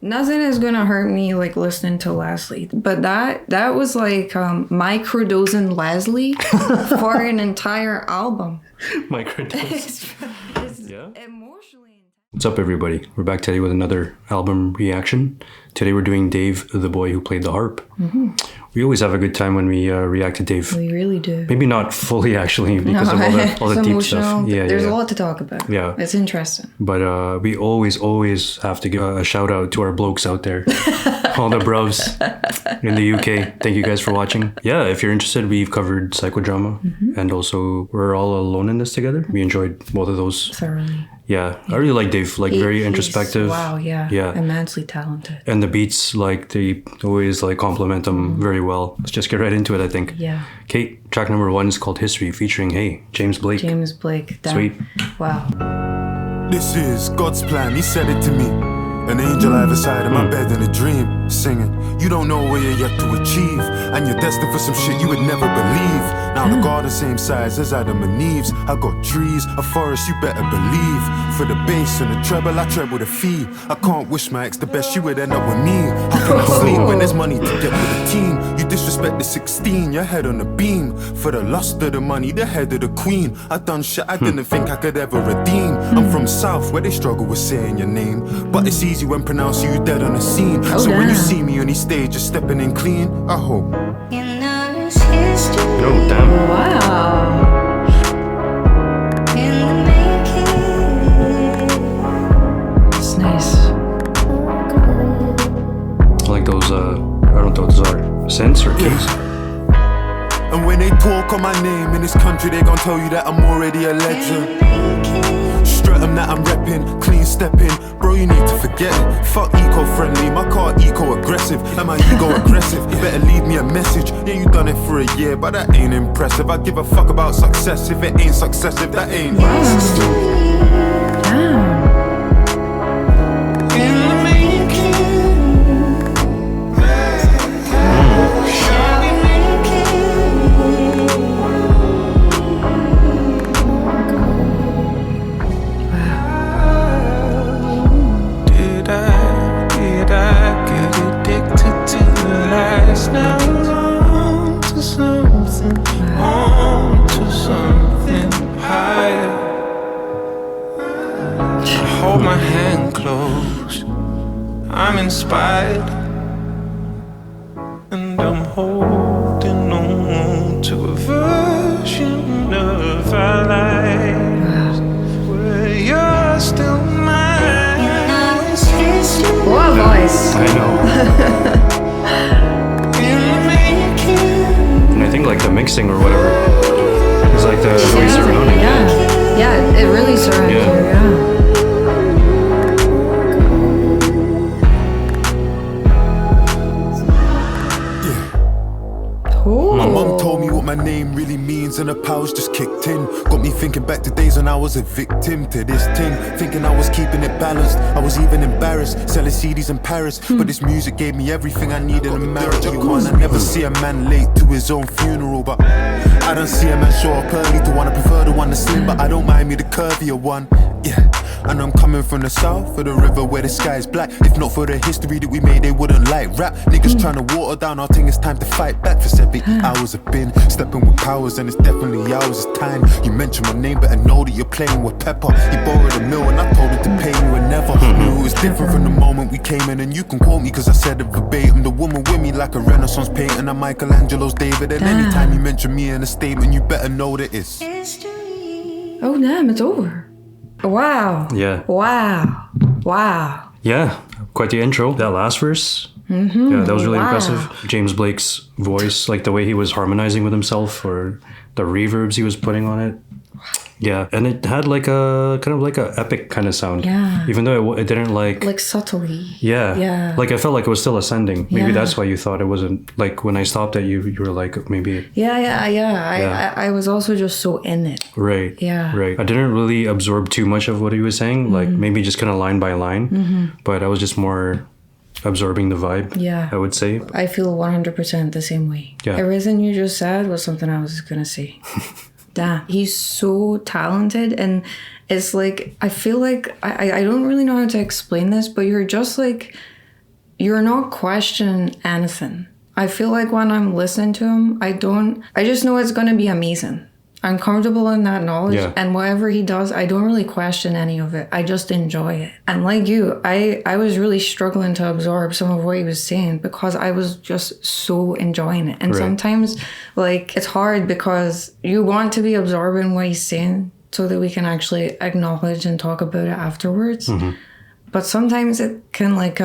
nothing is gonna hurt me like listening to Leslie. But that was like microdosing Leslie for an entire album. Microdose. It's emotionally. What's up, everybody? We're back today with another album reaction. Today we're doing Dave, the boy who played the harp. Mm-hmm. We always have a good time when we react to Dave. We really do. Maybe not fully, actually, because of all the deep stuff. Yeah, there's a lot to talk about. Yeah. It's interesting. But we always have to give a shout out to our blokes out there. All the bros in the UK. Thank you guys for watching. Yeah, if you're interested, we've covered psychodrama. Mm-hmm. And also, we're all alone in this together. We enjoyed both of those. Thoroughly. Yeah, I really like Dave. Like, very introspective. Wow, yeah. Yeah. Immensely talented. And the beats, like, they always, like, complement him very well. Let's just get right into it, I think. Yeah. Okay, track number 1 is called History, featuring, James Blake. James Blake. Damn. Sweet. Wow. This is God's plan, he said it to me. An angel either side of my bed in a dream, singing, you don't know where you're yet to achieve, and you're destined for some shit you would never believe. Now the garden same size as Adam and Eve's. I got trees, a forest, you better believe. For the bass and the treble, I treble the fee. I can't wish my ex the best, she would end up with me. How can I sleep when there's money to get with the team? You disrespect the 16, your head on the beam. For the lust of the money, the head of the queen. I done shit I didn't think I could ever redeem. I'm from South, where they struggle with saying your name, but it's easy when pronounced you dead on the scene. So when you see me on these stage, just stepping in clean, I hope. Oh, damn. Wow. It's nice. Like those, I don't know what those are. Synths or keys? And when they talk on my name in this country, they gon' tell you that I'm already a legend. Strut 'em that I'm reppin', clean stepping. Bro, you need to forget it. Fuck eco-friendly, my car eco-aggressive. And my ego aggressive, you better leave me a message. Yeah, you done it for a year, but that ain't impressive. I give a fuck about success. If it ain't successive, that ain't hold my hand closed. I'm inspired, and I'm holding on to a version of our lives where you're still mine. What a voice. I know. And I think like the mixing or whatever is like the voice surrounding. Yeah, it really surrounds you, yeah. My mum told me what my name really means, and her powers just kicked in. Got me thinking back to days when I was a victim to this thing. Thinking I was keeping it balanced, I was even embarrassed, selling CDs in Paris. But this music gave me everything I needed in marriage. I never see a man late to his own funeral, but I don't see a man show up early to one. I prefer the one that's slim, but I don't mind me the curvier one. Yeah. And I'm coming from the south of the river where the sky is black. If not for the history that we made, they wouldn't like rap. Niggas trying to water down our thing, it's time to fight back. For 70 hours I've been stepping with powers, and it's definitely ours. It's time. You mention my name, better know that you're playing with pepper. He borrowed $1 million, I told him to pay me and never knew it was different from the moment we came in. And you can quote me cause I said it verbatim. The woman with me like a Renaissance painting, and Michelangelo's David. And anytime you mention me in a statement, you better know that it's Oh damn, it's over. Wow. Yeah. Wow. Wow. Yeah, quite the intro. That last verse. Mm-hmm. Yeah, that was really impressive. James Blake's voice, like the way he was harmonizing with himself, or the reverbs he was putting on it. Yeah, and it had like a kind of like a epic kind of sound. Yeah. Even though it didn't like subtly. Yeah. Yeah. Like I felt like it was still ascending. Maybe Yeah. that's why you thought it wasn't like when I stopped at you were like maybe. Yeah. I was also just so in it. Right. Yeah. Right. I didn't really absorb too much of what he was saying, like maybe just kind of line by line, but I was just more absorbing the vibe. Yeah. I would say. I feel 100% the same way. Yeah. Everything you just said was something I was gonna say. Damn, he's so talented, and it's like I feel like I don't really know how to explain this, but you're just like you're not questioning anything. I feel like when I'm listening to him, I just know it's going to be amazing. I'm comfortable in that knowledge, and whatever he does, I don't really question any of it. I just enjoy it. And like you, I was really struggling to absorb some of what he was saying because I was just so enjoying it. And sometimes, like, it's hard because you want to be absorbing what he's saying so that we can actually acknowledge and talk about it afterwards. But sometimes it can like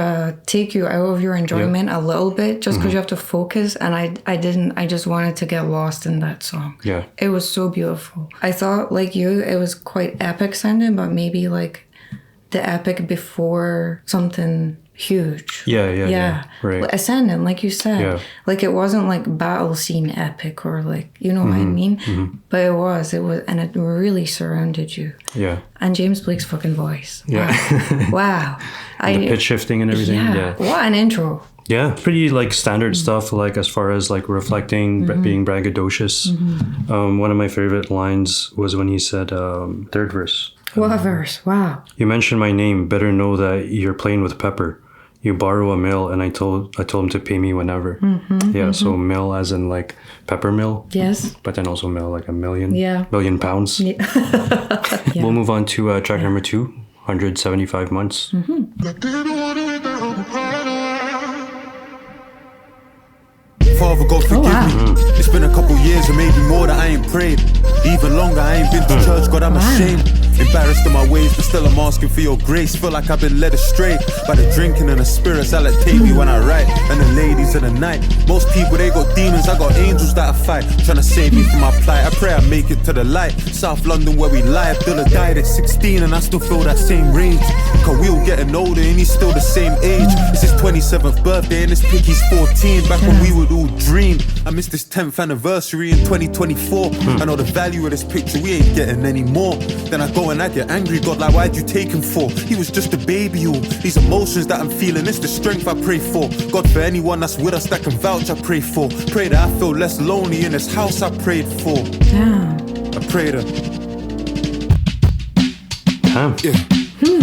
take you out of your enjoyment a little bit just because you have to focus. And I didn't. I just wanted to get lost in that song. Yeah. It was so beautiful. I thought like you, it was quite epic sounding, but maybe like the epic before something huge. Yeah. Right. Like, ascendant, like you said. Yeah. Like it wasn't like battle scene epic or like, you know what I mean? But it was, and it really surrounded you. Yeah. And James Blake's fucking voice. Yeah. Wow. The pitch shifting and everything. Yeah. What an intro. Yeah. Pretty like standard stuff, like as far as like reflecting, being braggadocious. One of my favorite lines was when he said, third verse. What verse? Wow. You mentioned my name. Better know that you're playing with pepper. You borrow a mill, and I told him to pay me whenever. So mill as in like pepper mill. Yes. But then also mill like a million. Yeah. Million pounds. Yeah. We'll move on to track number 2, 175 months. Father God, forgive me. It's been a couple years or maybe more that I ain't prayed. Even longer, I ain't been to church, God, I'm ashamed. Embarrassed in my ways, but still I'm asking for your grace. Feel like I've been led astray by the drinking and the spirits that like take me when I write. And the ladies of the night. Most people, they got demons, I got angels that I fight. Trying to save me from my plight. I pray I make it to the light. South London where we lie. Abdullah died at 16 and I still feel that same rage. Cause we all getting older and he's still the same age. It's his 27th birthday and this picky's 14. Back when we would all dream. I missed this 10th anniversary in 2024. I know the value of this picture, we ain't getting any more. Then I go and I get angry, God, like why'd you take him for? He was just a baby, all these emotions that I'm feeling, it's the strength I pray for. God, for anyone that's with us that can vouch, I pray for. Pray that I feel less lonely in this house I prayed for. I pray that.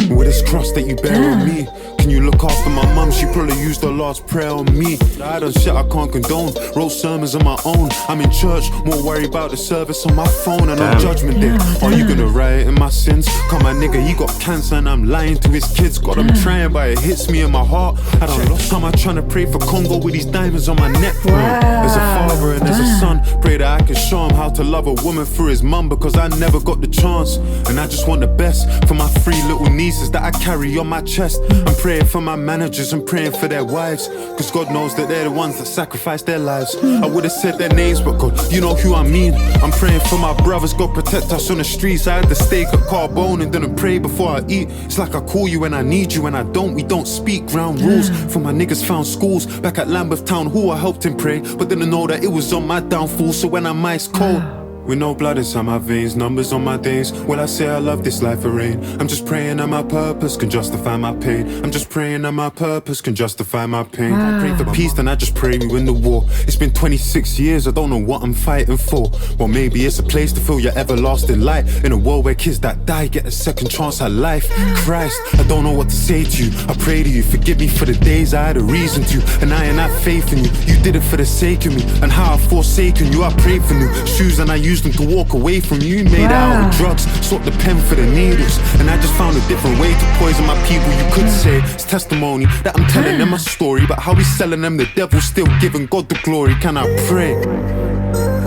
With this cross that you bear on me, can you look after my mum? She probably used her last prayer on me. I done shit I can't condone. Wrote sermons on my own. I'm in church, more worried about the service on my phone. And on judgment day, are you gonna riot in my sins? Come my nigga, he got cancer and I'm lying to his kids. God, I'm trying, but it hits me in my heart. I don't know. Am I trying to pray for Congo with these diamonds on my neck? As a father and as a son, pray that I can show him how to love a woman through his mum, because I never got the chance. And I just want the best for my 3 little nieces that I carry on my chest. I'm praying for my managers and praying for their wives, cause God knows that they're the ones that sacrifice their lives. I would've said their names, but God, you know who I mean. I'm praying for my brothers, God protect us on the streets. I had to steak at Carbone and didn't pray before I eat. It's like I call you when I need you, when I don't, we don't speak. Ground rules for my niggas found schools. Back at Lambeth Town Hall, I helped him pray, but didn't know that it was on my downfall. So when I'm ice cold, with no blood inside my veins, numbers on my days. When I say I love this life of rain, I'm just praying that my purpose can justify my pain. I'm just praying that my purpose can justify my pain. I pray for peace, then I just pray we win the war. It's been 26 years, I don't know what I'm fighting for. Well, maybe it's a place to feel your everlasting light. In a world where kids that die get a second chance at life. Christ, I don't know what to say to you. I pray to you, forgive me for the days I had a reason to. And I ain't have faith in you, you did it for the sake of me. And how I've forsaken you, I prayed for new shoes and I used them to walk away from you. You made out of drugs, swapped the pen for the needles. And I just found a different way to poison my people. You could say it's testimony that I'm telling them a story, but how we selling them, the devil still giving God the glory. Can I pray?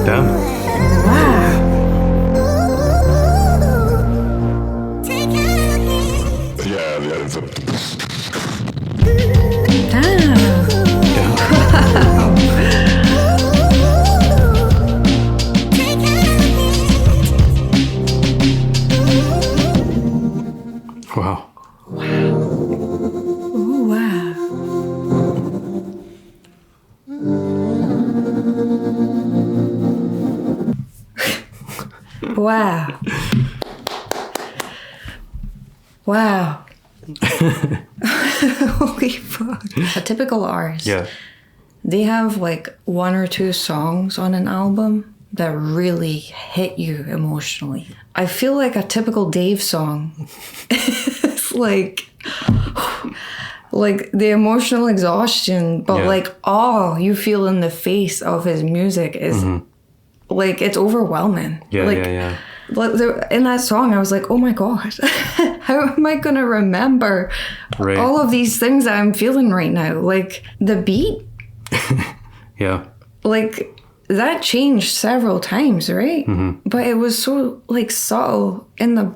Damn. Wow. Ooh, wow. Wow. Wow. Holy fuck. A typical artist. Yeah. They have like 1 or 2 songs on an album that really hit you emotionally. I feel like a typical Dave song. It's like like the emotional exhaustion, but like all you feel in the face of his music is like it's overwhelming. Yeah. In that song, I was like, oh my gosh, how am I going to remember all of these things that I'm feeling right now? Like the beat. Yeah. Like that changed several times, right? But it was so like subtle in the,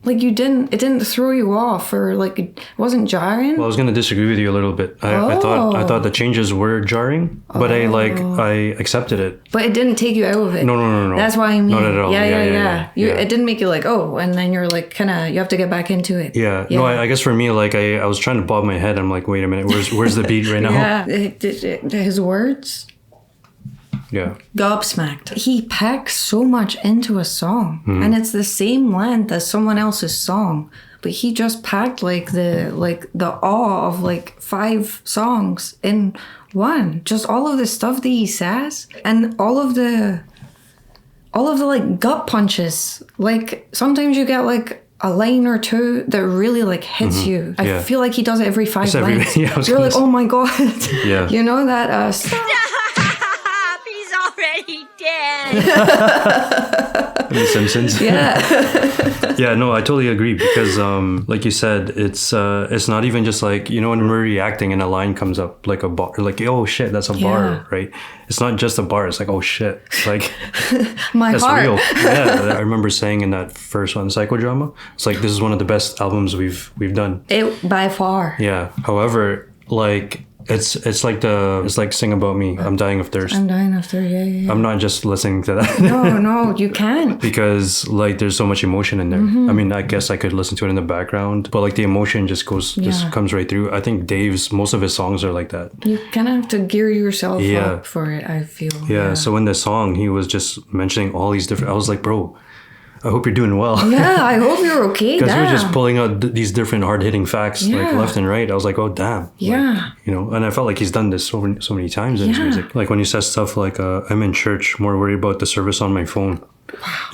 like it didn't throw you off or like it wasn't jarring. Well, I was going to disagree with you a little bit. I thought the changes were jarring, but I accepted it. But it didn't take you out of it. No. That's what I mean. Not at all. Yeah. It didn't make you like, oh, and then you're like kind of, you have to get back into it. Yeah. No, I guess for me, like I was trying to bob my head. I'm like, wait a minute, where's the beat right now? Yeah. His words. Yeah. Gobsmacked. He packs so much into a song, and it's the same length as someone else's song, but he just packed like the awe of like 5 songs in one. Just all of the stuff that he says, and all of the like gut punches. Like sometimes you get like a line or two that really like hits you. I feel like he does it every 5 lines. You're like, oh my god. Yeah. You know that already dead. The Simpsons. Yeah. Yeah, no, I totally agree because like you said, it's not even just like, you know, when we're reacting and a line comes up like a bar, like, oh shit, that's a bar, right? It's not just a bar, it's like, oh shit, like my that's heart. real. Yeah, I remember saying in that first one, Psychodrama, it's like, this is one of the best albums we've done. It by far. Yeah. However, like it's like Sing About Me, I'm Dying of Thirst. I'm dying of thirst, yeah. I'm not just listening to that. No, you can't. Because like there's so much emotion in there. I mean, I guess I could listen to it in the background, but like the emotion just comes right through. I think most of his songs are like that. You kind of have to gear yourself up for it, I feel. Yeah, so in the song, he was just mentioning all these different, I was like, bro, I hope you're doing well. Yeah, I hope you're okay. Because you're just pulling out these different hard-hitting facts like left and right. I was like, oh, damn. Yeah. Like, you know, and I felt like he's done this so many times in his music. Like when he says stuff like, I'm in church, more worried about the service on my phone. Wow.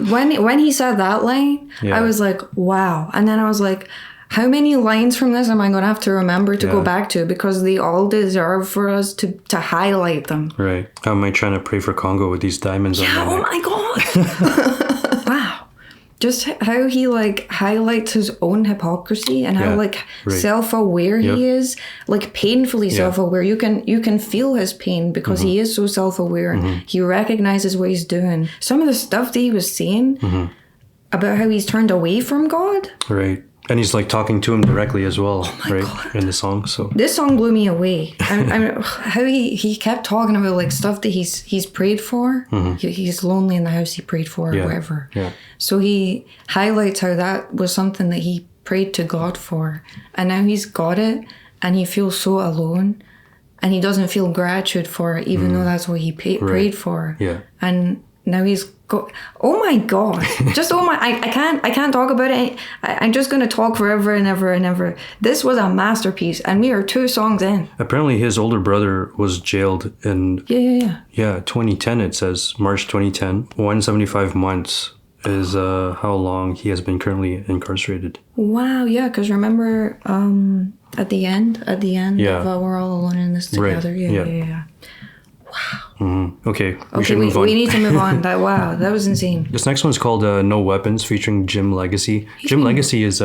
when he said that line, I was like, wow. And then I was like, how many lines from this am I going to have to remember to go back to? Because they all deserve for us to highlight them. Right. How am I trying to pray for Congo with these diamonds on my neck? Oh my God. Wow. Just how he like highlights his own hypocrisy and how like self-aware he is, like painfully self-aware. You can feel his pain because he is so self-aware and he recognizes what he's doing. Some of the stuff that he was saying about how he's turned away from God. Right. And he's like talking to him directly as well, God. In the song. So this song blew me away. How he kept talking about like stuff that he's prayed for. He's lonely in the house he prayed for or whatever. Yeah. So he highlights how that was something that he prayed to God for, and now he's got it, and he feels so alone, and he doesn't feel gratitude for it, even though that's what he prayed for. Yeah. And now he's oh my God. Just I can't talk about it. I'm just going to talk forever and ever and ever. This was a masterpiece, and we are 2 songs in. Apparently his older brother was jailed in 2010. It says March 2010. 175 months is how long he has been currently incarcerated. Wow. Yeah, because remember at the end of We're All Alone in This Together. Right. Yeah. Wow. Okay, we should move on. We need to move on. That was insane. This next one's called No Weapons, featuring Jim Legacy. Jim Legacy is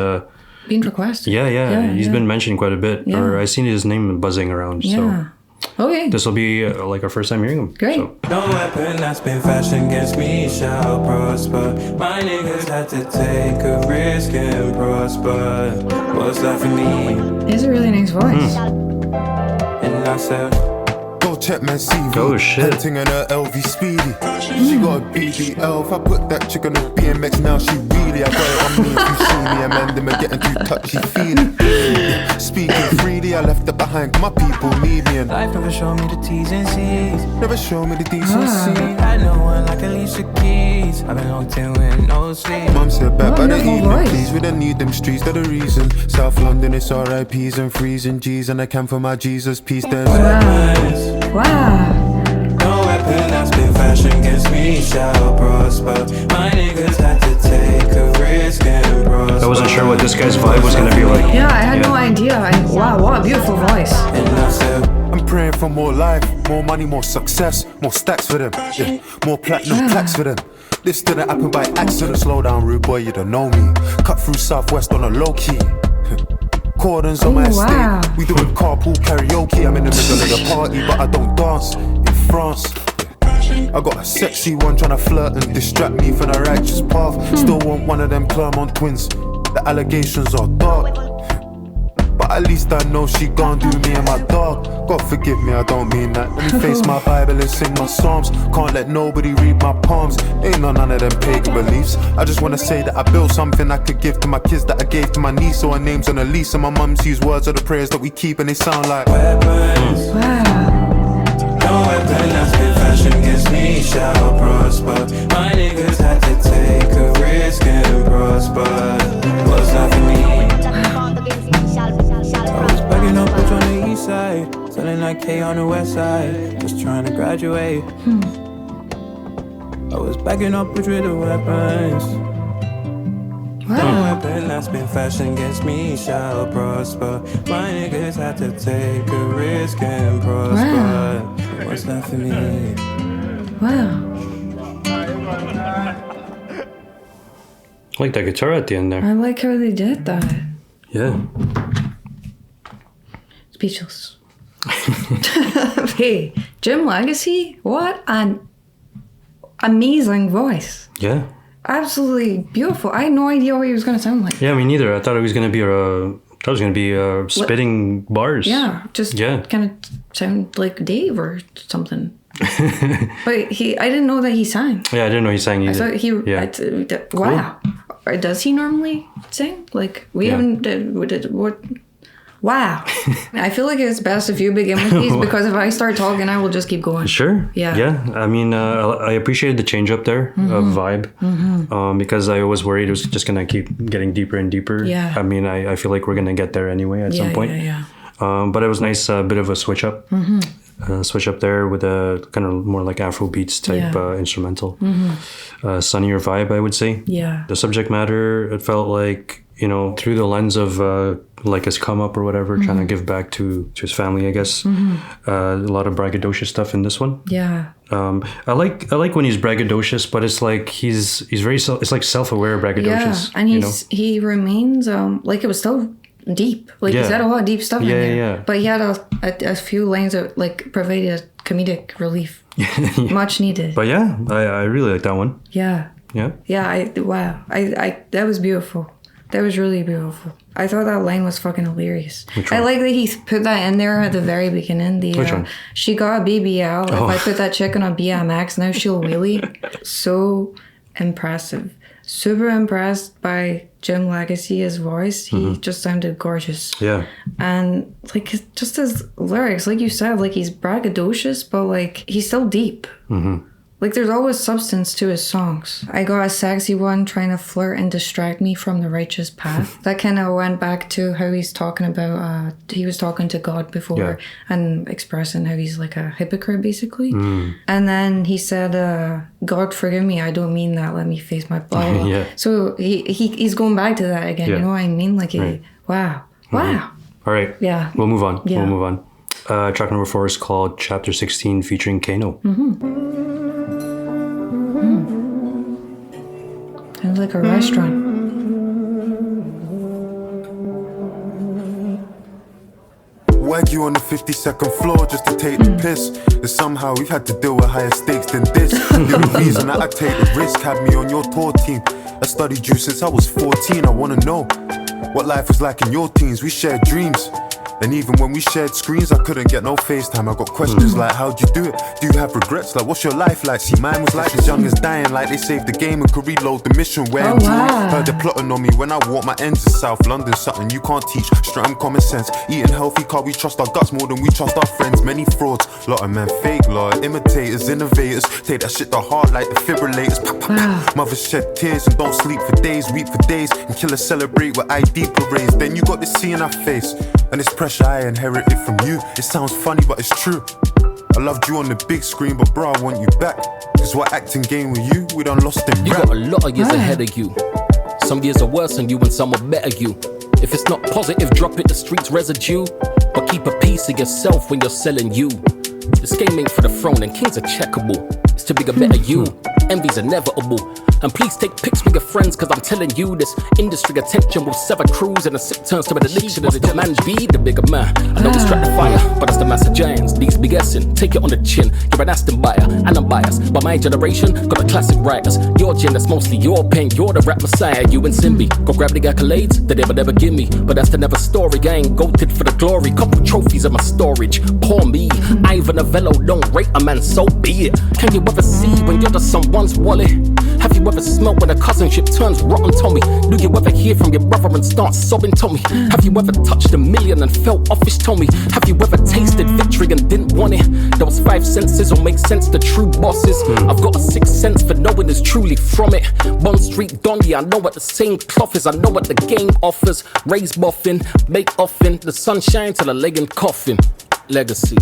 being requested. Yeah. He's been mentioned quite a bit. Yeah. Or I seen his name buzzing around. Yeah. So okay. This will be like our first time hearing him. Great. So. No weapon that's been fashioned against me shall prosper. My niggas had to take a risk and prosper. What's left for me? He has a really nice voice. And I said, check my CV. Oh shit. Hunting on her LV Speedy. She got a BBL. If I put that chick on a BMX now, she really, I got it on me. If you see me, I'm ending, I'm getting too touchy-feely. Speaking freely, I left it behind. My people need me, and life never showed me the T's and C's. Never showed me the decency. Had no one like Alicia Keys. I've been locked in with no sleep. Mum said back by the evening, please. We don't need them streets, they're the reason. South London, it's RIPs and freezing G's, and I can for my Jesus peace. There's Wow. no weapon that's been fashion against me shall prosper. My niggas had to take a risk and prosper. I wasn't sure what this guy's vibe was gonna be like. Yeah, I had no idea. Wow, what a beautiful voice. And I said, I'm praying for more life, more money, more success, more stacks for them, yeah, more platinum plaques for them. This didn't happen by accident. Slow down, rude boy, you don't know me. Cut through Southwest on a low key. Cordons on my estate. We doing carpool karaoke. I'm in the middle of the party, but I don't dance. In France, I got a sexy one tryna flirt and distract me from the righteous path. Still want one of them Clermont twins. The allegations are dark, but at least I know she gon' do me and my dog. God forgive me, I don't mean that. Let me face my Bible and sing my psalms. Can't let nobody read my palms. Ain't none of them pagan beliefs. I just wanna say that I built something I could give to my kids that I gave to my niece. So her name's on a lease and my mum sees words of the prayers that we keep and they sound like weapons. No weapon that's been fashioned against me shall prosper. My niggas had to take a risk and prosper. What's that for me? I was bagging up bitch on the east side, selling like K on the west side, just trying to graduate. I was bagging up bitch with the weapons. No weapon that's been fashioned against me shall prosper. My niggas had to take a risk and prosper. What's that for me? Wow. I like that guitar at the end there. I like how they did that. Yeah. Speechless. Hey, Jim Legacy, what an amazing voice. Yeah. Absolutely beautiful. I had no idea what he was going to sound like. Yeah, me neither. I thought it was gonna be spitting bars. Yeah, just kind of sound like Dave or something. But I didn't know that he sang. Yeah, I didn't know he sang either. I thought he. Yeah. Wow. Or does he normally sing? Like we haven't. What? Wow. I feel like it's best if you begin with these because if I start talking, I will just keep going. Sure. Yeah. Yeah. I mean, I appreciated the change up there of vibe because I was worried it was just going to keep getting deeper and deeper. Yeah. I mean, I feel like we're going to get there anyway at some point. Yeah. But it was nice, a bit of a switch up. Switch up there with a kind of more like Afro beats type instrumental. Sunnier vibe, I would say. Yeah. The subject matter, it felt like, you know, through the lens of like his come up or whatever, trying to give back to his family, I guess. A lot of braggadocious stuff in this one. Yeah. I like when he's braggadocious, but it's like he's very it's like self-aware braggadocious. Yeah, and he remains like it was still deep. Like he said a lot of deep stuff in there. Yeah. But he had a few lines that like provided comedic relief, much needed. But yeah, I really like that one. Yeah. Yeah. Yeah. I that was beautiful. That was really beautiful. I thought that line was fucking hilarious. Which one? I like that he put that in there at the very beginning. Which one? She got a BBL. If I put that chick on a BMX, now she'll wheelie. So impressive. Super impressed by Jim Legacy, his voice. He just sounded gorgeous. Yeah. And like just his lyrics, like you said, like he's braggadocious, but like he's still deep. Like there's always substance to his songs. I got a sexy one trying to flirt and distract me from the righteous path. That kind of went back to how he's talking about, he was talking to God before and expressing how he's like a hypocrite basically. And then he said, God forgive me, I don't mean that, let me face my blah, blah. Yeah. So he's going back to that again, you know what I mean? Like, wow. Wow. All right. Yeah. We'll move on. Yeah. We'll move on. Track number 4 is called Chapter 16 featuring Kano. Sounds like a restaurant. Wagyu on the 52nd floor just to take the piss. And somehow we've had to deal with higher stakes than this. The only reason that I take the risk had me on your tour team. I studied you since I was 14. I wanna know what life was like in your teens. We shared dreams. And even when we shared screens, I couldn't get no FaceTime. I got questions like, how'd you do it? Do you have regrets? Like, what's your life like? See, mine was like as young as dying. Like, they saved the game and could reload the mission. Where I'm doing. Heard they plotting on me when I walk my ends to South London. Something you can't teach. Straight common sense. Eating healthy, can't we trust our guts more than we trust our friends? Many frauds. Lot of men fake, lot imitators, innovators. Take that shit to heart like defibrillators. Mothers shed tears and don't sleep for days, weep for days. And killers celebrate with ID parades. Then you got this C in our face. And this pressure I inherited from you. It sounds funny, but it's true. I loved you on the big screen, but bro, I want you back. Cause what acting game with you, we done lost in You rap. got a lot of years ahead of you. Some years are worse than you and some are better you. If it's not positive, drop it, the streets residue. But keep a piece of yourself when you're selling you. This game ain't for the throne and kings are checkable. It's to be a better you. Envy's inevitable. And please take pics with your friends, cause I'm telling you, this industry attention will sever crews and a sick turns to an addiction. And the man be the bigger man. I know it's strike the fire, but that's the master giants. These be guessing, take it on the chin. You're an Aston buyer, and I'm biased. But my generation got the classic writers. Your gen, that's mostly your pen. You're the rap messiah, you and Simbi. Go grab the accolades that they would never give me. But that's the never story, I ain't goated for the glory. Couple trophies in my storage, poor me. Ivan Novello don't rate a man, so be it. Can you ever see when you're just someone's wallet? Have you ever smelled when a cousinship turns rotten, Tommy? Do you ever hear from your brother and start sobbing, Tommy? Have you ever touched a million and felt office, Tommy? Have you ever tasted victory and didn't want it? Those 5 senses will make sense to true bosses. I've got a 6th sense for knowing is truly from it. Bond Street Don, yeah, I know what the same cloth is. I know what the game offers. Raise boffin, make offin, the sunshine to the leg and coffin. Legacy.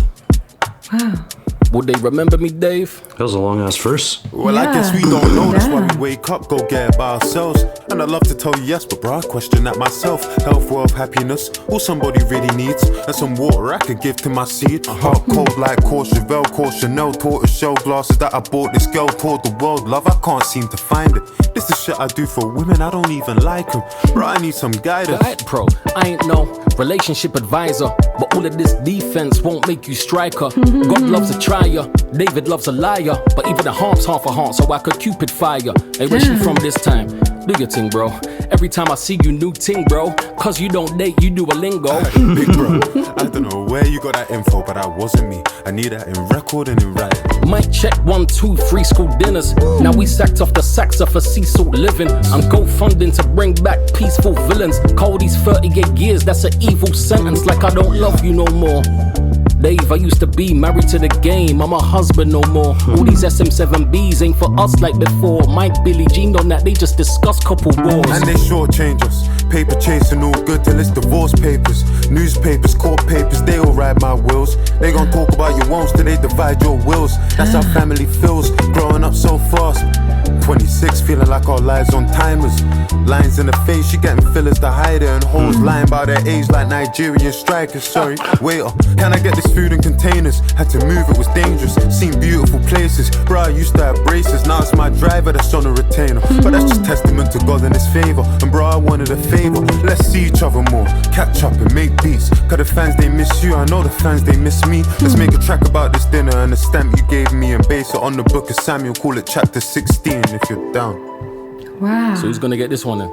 Wow. Would they remember me, Dave? That was a long ass verse. Well, I guess we don't know, that's why we wake up, go get it by ourselves. And I'd love to tell you yes, but bro, I question that myself. Health, wealth, happiness, all somebody really needs. And some water I could give to my seed. Heart cold like Courchevel, Chanel, tortoise shell glasses that I bought this girl toward the world. Love, I can't seem to find it. This is shit I do for women, I don't even like them. Bro, I need some guidance. Guide pro, I ain't no relationship advisor, but all of this defense won't make you striker. God loves a trier, David loves a liar, but even the Harp's half a heart, so I could Cupid fire. Hey, where she from this time? Do your thing, bro. Every time I see you, new ting, bro. Cause you don't date, you do a lingo. Big bro, I don't know where you got that info, but that wasn't me. I need that in record and in writing. Mic check 1, 2, 3 school dinners. Now we sacked off the Saxa for sea salt living. I'm GoFunding to bring back peaceful villains. Call these 38 years, that's an evil sentence. Like I don't love you no more. Dave, I used to be married to the game, I'm a husband no more. All these SM7Bs ain't for us like before. Mike, Billy Jean on that, they just discuss couple wars. And they shortchange us, paper chasing all good till it's divorce papers. Newspapers, court papers, they all ride my wheels. They gon' talk about your wants till they divide your wills. That's how family feels, growing up so fast. 26, feeling like our lives on timers. Lines in the face, you getting fillers to hide it. And hoes lying about their age like Nigerian strikers. Sorry, waiter, can I get this food in containers? Had to move, it was dangerous. Seen beautiful places. Bro, I used to have braces. Now it's my driver that's on a retainer. But that's just testament to God and his favor. And bro, I wanted a favor. Let's see each other more. Catch up and make beats. Cause the fans, they miss you. I know the fans, they miss me. Let's make a track about this dinner and the stamp you gave me. And base it on the book of Samuel. Call it chapter 16 if you're down. Wow. So who's gonna get this one then?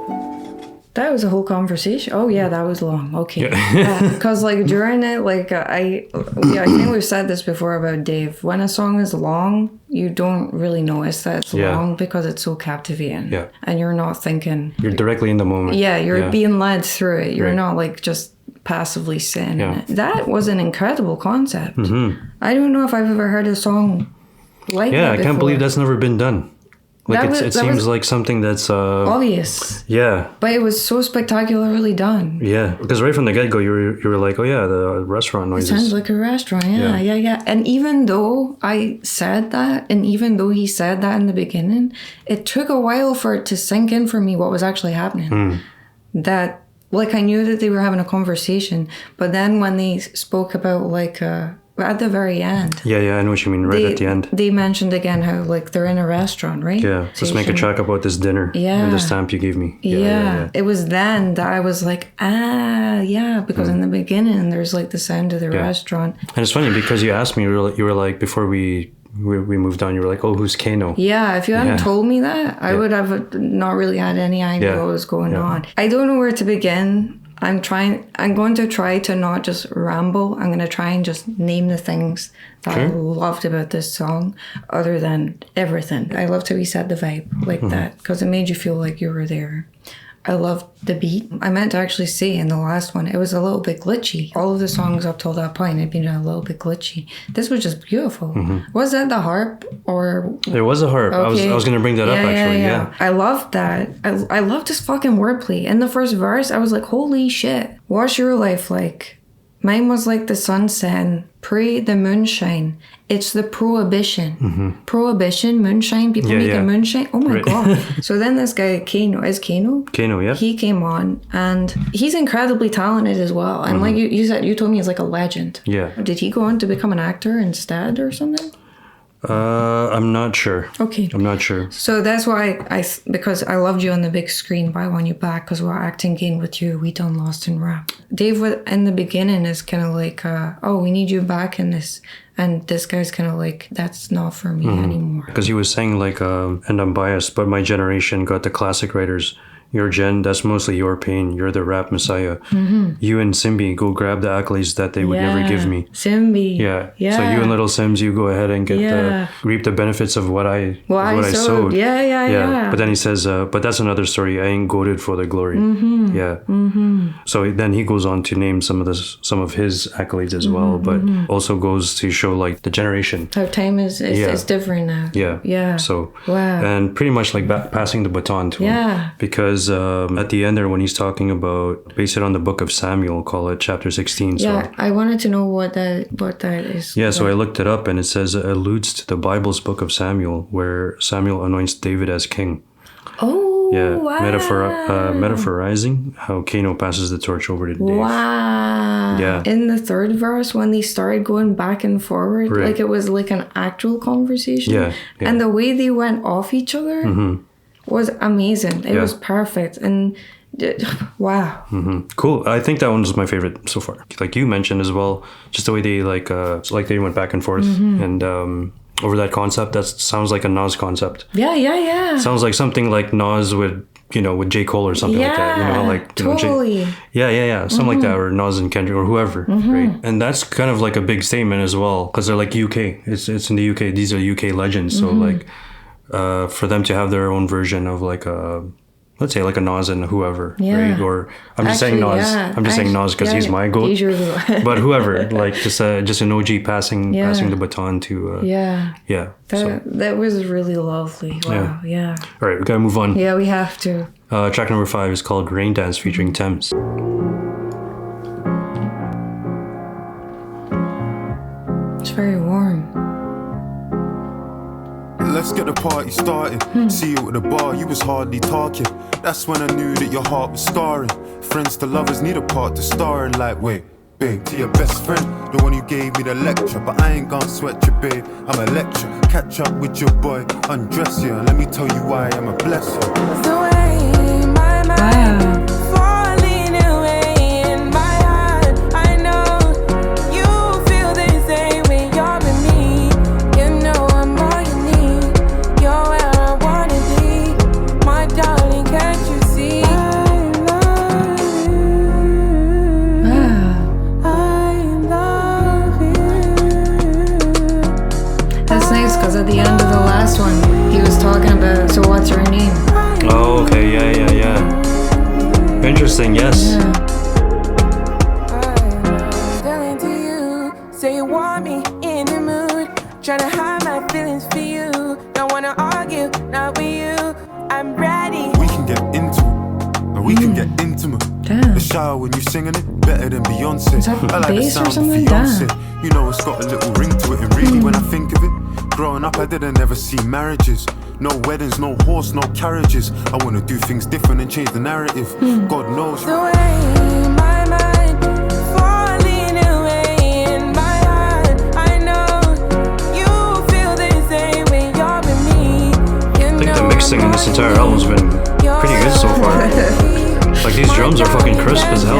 That was a whole conversation. Oh yeah, that was long. Okay. Because like during it, like I think we've said this before about Dave. When a song is long, you don't really notice that it's long because it's so captivating. Yeah. And you're not thinking. You're directly in the moment. Yeah, you're being led through it. You're not like just passively sitting in it. That was an incredible concept. I don't know if I've ever heard a song like that I can't believe that's never been done. Like it seems like something that's obvious. Yeah. But it was so spectacularly done. Yeah, because right from the get go, you were like, oh yeah, the restaurant noises. It sounds like a restaurant. Yeah. And even though I said that, and even though he said that in the beginning, it took a while for it to sink in for me what was actually happening. That like I knew that they were having a conversation, but then when they spoke about like at the very end. Yeah, I know what you mean. Right at the end. They mentioned again how like they're in a restaurant, right? Yeah, let's make a track about this dinner. Yeah. And the stamp you gave me. Yeah. It was then that I was like, because in the beginning there's like the sound of the restaurant. And it's funny because you asked me, you were like, before we moved on, you were like, oh, who's Kano? Yeah, if you hadn't told me that, I would have not really had any idea what was going on. I don't know where to begin. I'm going to try to not just ramble. I'm going to try and just name the things that I loved about this song, other than everything. I loved how he said the vibe like that, because it made you feel like you were there. I loved the beat. I meant to actually say in the last one, it was a little bit glitchy. All of the songs up till that point had been a little bit glitchy. This was just beautiful. Was that the harp or? There was a harp. Okay. I was going to bring that up actually. Yeah. I loved that. I loved his fucking wordplay. In the first verse, I was like, holy shit. What's your life like? Mine was like the sun setting, pre the moonshine. It's the prohibition. Prohibition, moonshine, people making moonshine. Oh my God. So then this guy, Kano, Kano, yeah. he came on and he's incredibly talented as well. And like you told me he's like a legend. Yeah. Did he go on to become an actor instead or something? I'm not sure. Okay. I'm not sure. So that's why because I loved you on the big screen, but I want you back because we're acting again with you. We done Lost in Rap. Dave in the beginning is kind of like, oh, we need you back in this. And this guy's kind of like, that's not for me anymore. Because he was saying like, and I'm biased, but my generation got the classic writers. Your gen, that's mostly your pain. You're the rap messiah. You and Simbi go grab the accolades that they would never give me. Simbi. Yeah. So you and Little Sims, you go ahead and get reap the benefits of what I sowed. Yeah. But then he says, but that's another story. I ain't goated for the glory. So then he goes on to name some of his accolades as well, but also goes to show like the generation. How time is different now. Yeah. So and pretty much like passing the baton to him. Because at the end there, when he's talking about, base it on the book of Samuel, call it chapter 16. Yeah, I wanted to know what that is. Yeah, so I looked it up and it says it alludes to the Bible's book of Samuel, where Samuel anoints David as king. Oh, yeah, wow. Metaphorizing how Kano passes the torch over to Dave. Wow. Yeah. In the third verse, when they started going back and forward, like it was like an actual conversation. Yeah. And the way they went off each other was amazing. It was perfect. And wow. Cool. I think that one was my favorite so far. Like you mentioned as well, just the way they like they went back and forth and over that concept. That sounds like a Nas concept. Yeah. Sounds like something like Nas would, with J. Cole or something like that. Like totally. Something like that, or Nas and Kendrick or whoever, right? And that's kind of like a big statement as well, because they're like UK. It's in the UK. These are UK legends. So like. For them to have their own version of like let's say like a Nas and whoever, right? Or I'm just saying Nas. I'm just saying Nas because he's my goat. But whoever, like just an OG passing the baton to. That was really lovely. Wow. Yeah. All right, we gotta move on. Yeah, we have to. Track number 5 is called Raindance featuring Thames. It's very warm. Let's get the party started. See you at the bar, you was hardly talking. That's when I knew that your heart was scarring. Friends to lovers need a part to star in. Like, wait, babe, to your best friend, the one who gave me the lecture. But I ain't gonna sweat you, babe, I'm a lecture. Catch up with your boy, undress you, and let me tell you why I'm a blessing. The way my mind falling away in my heart, I know you feel the same when you're with me. You know I'm all you need. You're where I wanna be, my darling. Can't you see? I love you. I love you. That's nice because at the end of the last one, he was talking about, so what's your name? Oh, okay, yeah. Interesting, yes. Feeling to you, say you want me in the mood. Tryna hide my feelings for you. Don't wanna argue, not with you. I'm ready. We can get into it, and we can get intimate. Damn. The shower when you singing it, better than Beyonce. Is that I like the bass or sound of something? Fiance. Damn. You know it's got a little ring to it, and really when I think of it, growing up I didn't ever see marriages. No weddings, no horse, no carriages. I wanna do things different and change the narrative. God knows. The way my mind falling away in my heart, I know you feel the same when you're with me. I think the mixing in this entire album's been pretty good so far. Like these drums are fucking crisp as hell.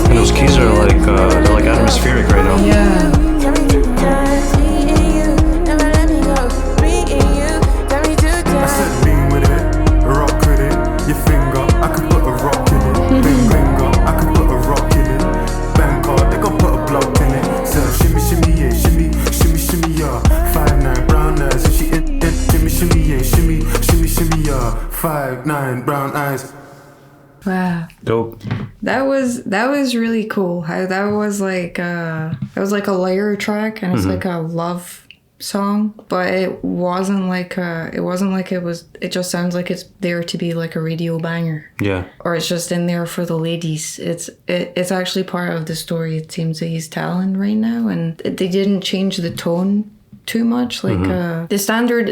And those keys are like they're like atmospheric right now. Yeah. I said lean with it, rock with it. Your finger, I could put a rock in it. Big finger, I could put a rock in it. Bank card, they gon' put a block in it. So shimmy, yeah, shimmy, yeah. 5'9" brown eyes, and she in, shimmy, yeah, shimmy, yeah. 5'9" brown eyes. Wow. Dope. That was really cool. How that was like a layer track, and it's like a love song, but it wasn't like it just sounds like it's there to be like a radio banger. Yeah. Or it's just in there for the ladies. It's actually part of the story, it seems, that he's telling right now, and they didn't change the tone too much. Like the standard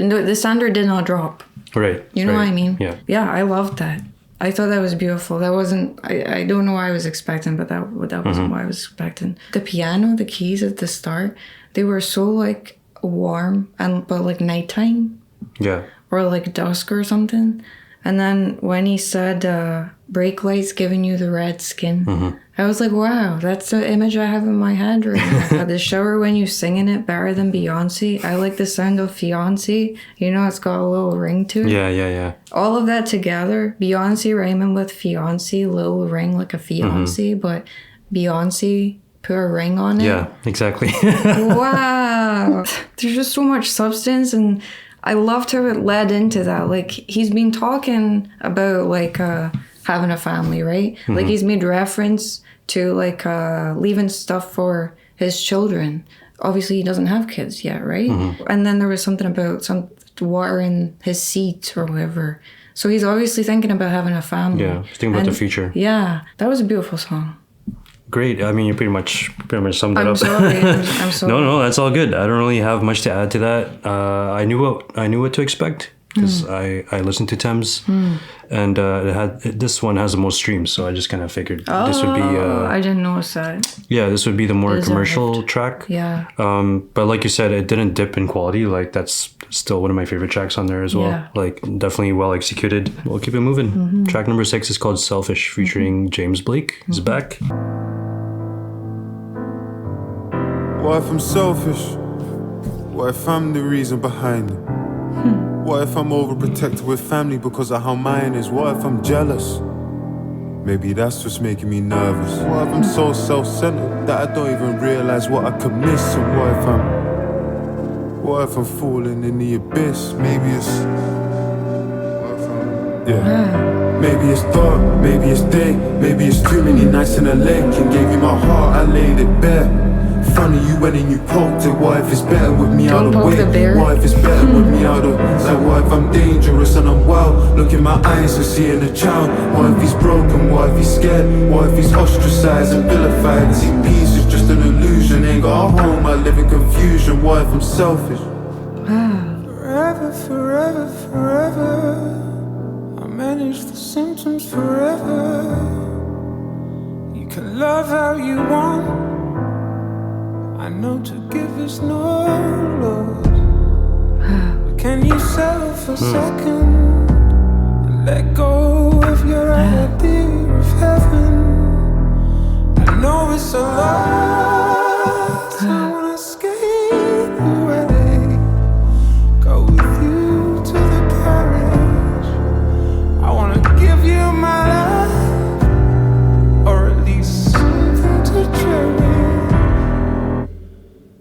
did not drop. Right. You know what I mean? Yeah. Yeah, I loved that. I thought that was beautiful. That wasn't, I don't know what I was expecting, but that wasn't what I was expecting. The piano, the keys at the start, they were so like warm but like nighttime. Yeah. Or like dusk or something. And then when he said, brake lights giving you the red skin, I was like, wow, that's the image I have in my head right now. The shower when you singing it better than Beyonce. I like the sound of Fiancé. You know, it's got a little ring to it. Yeah. All of that together, Beyonce rhyming with Fiancé, little ring like a fiancé, but Beyonce put a ring on it. Yeah, exactly. Wow. There's just so much substance, and I loved how it led into that. Like, he's been talking about like having a family, right? Like, he's made reference to like leaving stuff for his children. Obviously, he doesn't have kids yet, right? And then there was something about some watering his seeds or whatever. So he's obviously thinking about having a family. Yeah, he's thinking about the future. Yeah, that was a beautiful song. Great. I mean, you pretty much summed that up. Sorry. I'm sorry. No, that's all good. I don't really have much to add to that. I knew what to expect because I listened to Thames, and this one has the most streams, so I just kind of figured this would be. I didn't notice that. Yeah, this would be the more commercial track. Yeah. But like you said, it didn't dip in quality. Like, that's still one of my favorite tracks on there as well. Yeah. Like, definitely well executed. We'll keep it moving. Track number 6 is called Selfish, featuring James Blake. He's back. What if I'm selfish? What if I'm the reason behind it? What if I'm overprotected with family because of how mine is? What if I'm jealous? Maybe that's what's making me nervous. What if I'm so self-centered that I don't even realize what I could miss? And what if I'm falling in the abyss? Maybe it's... Maybe it's dark, maybe it's day, maybe it's too many nights in a lake and gave you my heart, I laid it bare. In front of you when you poked it. What if it's better with me out of the way? What if it's better with me out of... Like, what if I'm dangerous and I'm wild? Look in my eyes and seeing a child. What if he's broken? What if he's scared? What if he's ostracized and vilified? See, peace is just an illusion. Ain't got a home, I live in confusion. What if I'm selfish? Forever, forever, forever, I manage the symptoms forever. You can love how you want. I know to give is no loss. But can you settle for a second and let go of your idea of heaven? I know it's a lot. I wanna skate away, go with you to the parish. I wanna give you my life, or at least something to cherish.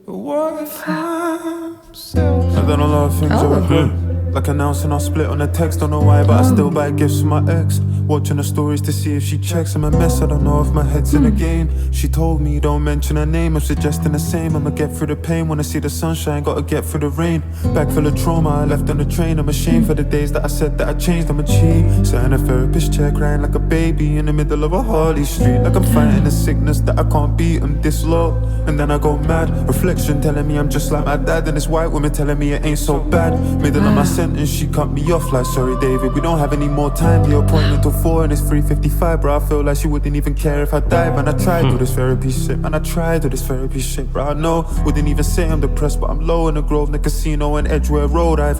What if I'm selfish? I've done a lot of things I regret. Like announcing I'll split on a text, don't know why, but I still buy gifts for my ex. Watching her stories to see if she checks. I'm a mess, I don't know if my head's in the game. She told me don't mention her name, I'm suggesting the same. I'ma get through the pain, wanna see the sunshine, gotta get through the rain. Bag full of trauma, I left on the train. I'm ashamed for the days that I said that I changed, I'm a cheat. Sat in a therapist chair crying like a baby in the middle of a Harley Street. Like I'm fighting a sickness that I can't beat, I'm this low. And then I go mad, reflection telling me I'm just like my dad. And this white woman telling me it ain't so bad. Middle of my sentence, she cut me off like, sorry David, we don't have any more time. The appointment till 4 and it's 3:55, bro. I feel like she wouldn't even care if I died. Man, I tried all this therapy shit, man, I tried all this therapy shit, bro. I know, wouldn't even say I'm depressed, but I'm low in the Grove, the casino and Edgware Road. What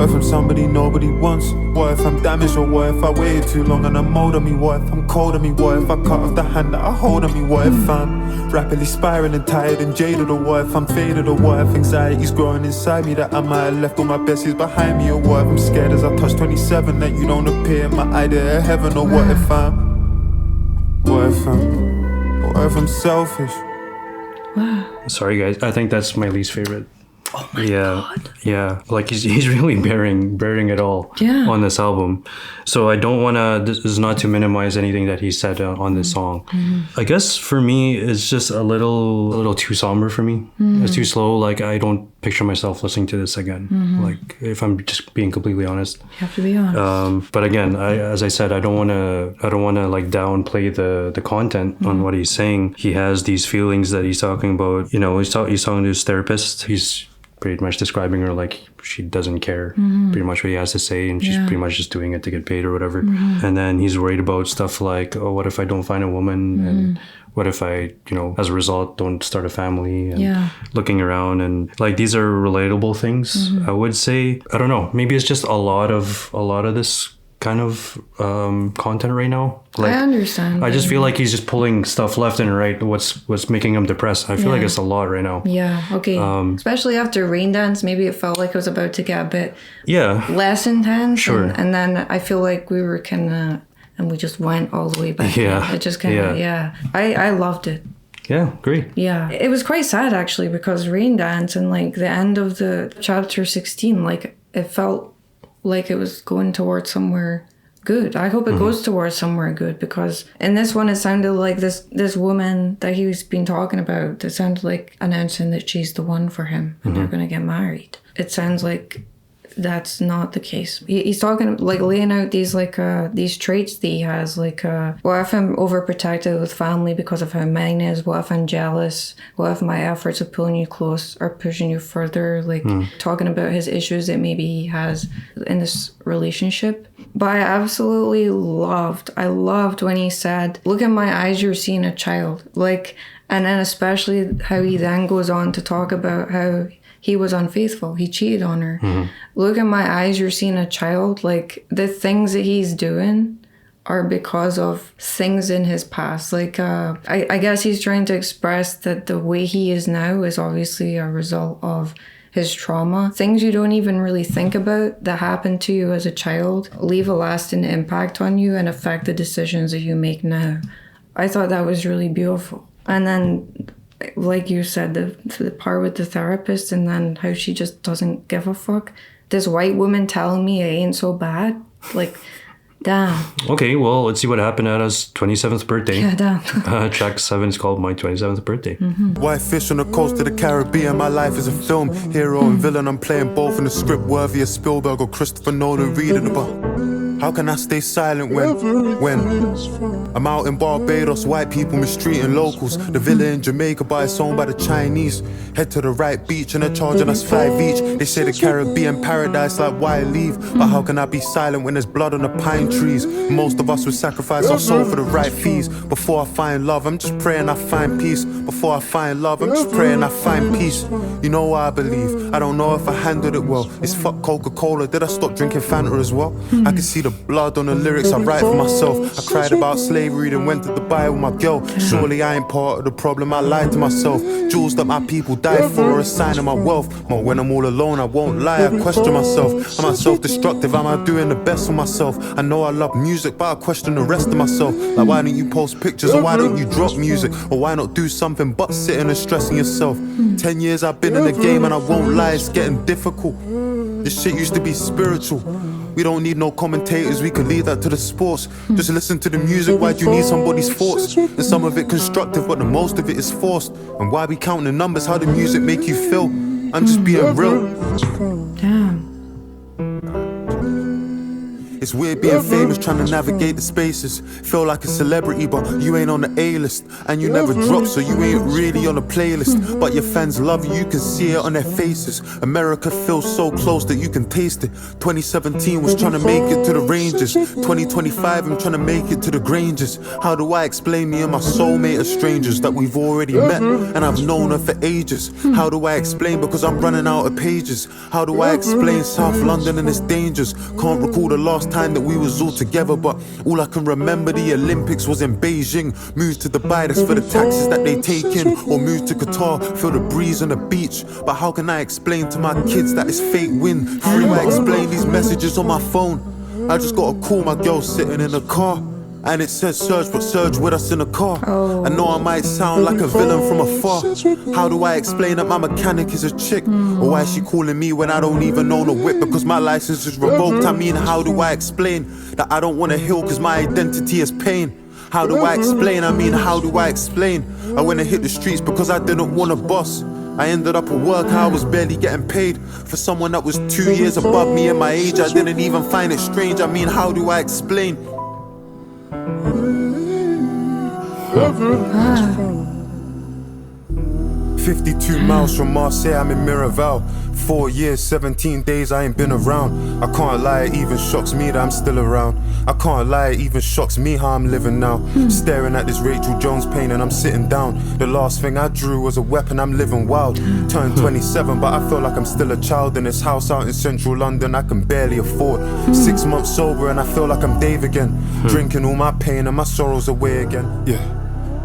if I'm somebody nobody wants? What if I'm damaged, or what if I waited too long and I'm old on me? What if I'm cold on me? What if I cut off the hand that I hold on me? What if I'm rapidly spiraling, tired and jaded? Or what if I'm faded? Or what if anxiety's growing inside me, that I might have left all my besties behind me? Or what if I'm scared as I touch 27 that you don't appear in my idea of heaven? Or what if I'm selfish? Sorry guys, I think that's my least favorite. Oh my God. Yeah. Like he's really bearing it all on this album. So I don't want to, this is not to minimize anything that he said on this song. I guess for me, it's just a little too somber for me. It's too slow. Like I don't picture myself listening to this again. Like, if I'm just being completely honest. You have to be honest. But again, as I said, I don't want to like downplay the content on what he's saying. He has these feelings that he's talking about. You know, he's talking to his therapist. He's pretty much describing her like she doesn't care pretty much what he has to say, and she's pretty much just doing it to get paid or whatever. And then he's worried about stuff like, oh, what if I don't find a woman, and what if I, you know, as a result don't start a family, and looking around, and like these are relatable things. I would say, I don't know, maybe it's just a lot of this kind of content right now. Like, I understand. I just feel like he's just pulling stuff left and right. What's making him depressed? I feel like it's a lot right now. Yeah. Okay. Especially after Raindance, maybe it felt like it was about to get a bit less intense. Sure. And then I feel like we were kind of, and we just went all the way back. Yeah. It just kind of I loved it. Yeah, great. Yeah. It was quite sad actually, because Raindance and like the end of the chapter 16, like it felt like it was going towards somewhere good. I hope it goes towards somewhere good, because in this one it sounded like this woman that he's been talking about, it sounded like announcing that she's the one for him and they're going to get married. It sounds like that's not the case. He's talking, like, laying out these like these traits that he has, like what if I'm overprotected with family because of how mine is? What if I'm jealous? What if my efforts of pulling you close are pushing you further? Like talking about his issues that maybe he has in this relationship. But I absolutely loved when he said, look in my eyes, you're seeing a child. Like, and then especially how he then goes on to talk about how he was unfaithful. He cheated on her. Look in my eyes, you're seeing a child. Like, the things that he's doing are because of things in his past. Like, I guess he's trying to express that the way he is now is obviously a result of his trauma. Things you don't even really think about that happened to you as a child leave a lasting impact on you and affect the decisions that you make now. I thought that was really beautiful. And then, like you said, the part with the therapist, and then how she just doesn't give a fuck. This white woman telling me it ain't so bad. Like, damn. Okay, well, let's see what happened at his 27th birthday. Yeah, damn. Track 7 is called My 27th Birthday. White fish on the coast of the Caribbean, my life is a film. Hero and villain, I'm playing both in the script worthy of Spielberg or Christopher Nolan reading about. How can I stay silent when I'm out in Barbados, white people mistreating locals. The villa in Jamaica, but it's owned by the Chinese. Head to the right beach and they're charging us 5 each. They say the Caribbean paradise, like why leave? But how can I be silent when there's blood on the pine trees? Most of us would sacrifice our soul for the right fees. Before I find love, I'm just praying I find peace. Before I find love, I'm just praying I find peace. You know what I believe, I don't know if I handled it well. It's fuck Coca-Cola, did I stop drinking Fanta as well? I can see the blood on the lyrics I write for myself. I cried about slavery, then went to Dubai with my girl. Surely I ain't part of the problem, I lied to myself. Jewels that my people died for are a sign of my wealth. But when I'm all alone, I won't lie, I question myself. Am I self-destructive, am I doing the best for myself? I know I love music, but I question the rest of myself. Like, why don't you post pictures, or why don't you drop music? Or why not do something but sitting and stressing yourself? 10 years I've been in the game and I won't lie, it's getting difficult. This shit used to be spiritual. We don't need no commentators, we can leave that to the sports. Just listen to the music, why do you need somebody's thoughts? And some of it constructive, but the most of it is forced. And why we counting the numbers, how the music make you feel? I'm just being real. Damn. It's weird being famous, trying to navigate the spaces. Feel like a celebrity, but you ain't on the A-list. And you never drop, so you ain't really on the playlist. But your fans love you, you can see it on their faces. America feels so close that you can taste it. 2017 was trying to make it to the Rangers. 2025, I'm trying to make it to the Grangers. How do I explain me and my soulmate are strangers that we've already met? And I've known her for ages. How do I explain, because I'm running out of pages? How do I explain South London and its dangers? Can't recall the last time that we was all together, but all I can remember the Olympics was in Beijing. Moved to Dubai, that's for the taxes that they take in. Or moved to Qatar, feel the breeze on the beach. But how can I explain to my kids that it's fake win? How do I explain these messages on my phone? I just got a call, my girl sitting in the car, and it says Serge, but Serge with us in the car. I know I might sound like a villain from afar. How do I explain that my mechanic is a chick? Or why is she calling me when I don't even own a whip? Because my license is revoked. I mean, how do I explain that I don't want to heal because my identity is pain? How do I explain? I mean, how do I explain? I went and hit the streets because I didn't want a boss. I ended up at work, I was barely getting paid. For someone that was 2 years above me in my age, I didn't even find it strange. I mean, how do I explain? 52 miles from Marseille, I'm in Miraval. 4 years, 17 days, I ain't been around. I can't lie, it even shocks me that I'm still around. I can't lie, it even shocks me how I'm living now. Staring at this Rachel Jones painting, I'm sitting down. The last thing I drew was a weapon, I'm living wild. Turned 27, but I feel like I'm still a child. In this house out in central London, I can barely afford. 6 months sober and I feel like I'm Dave again. Drinking all my pain and my sorrows away again. Yeah.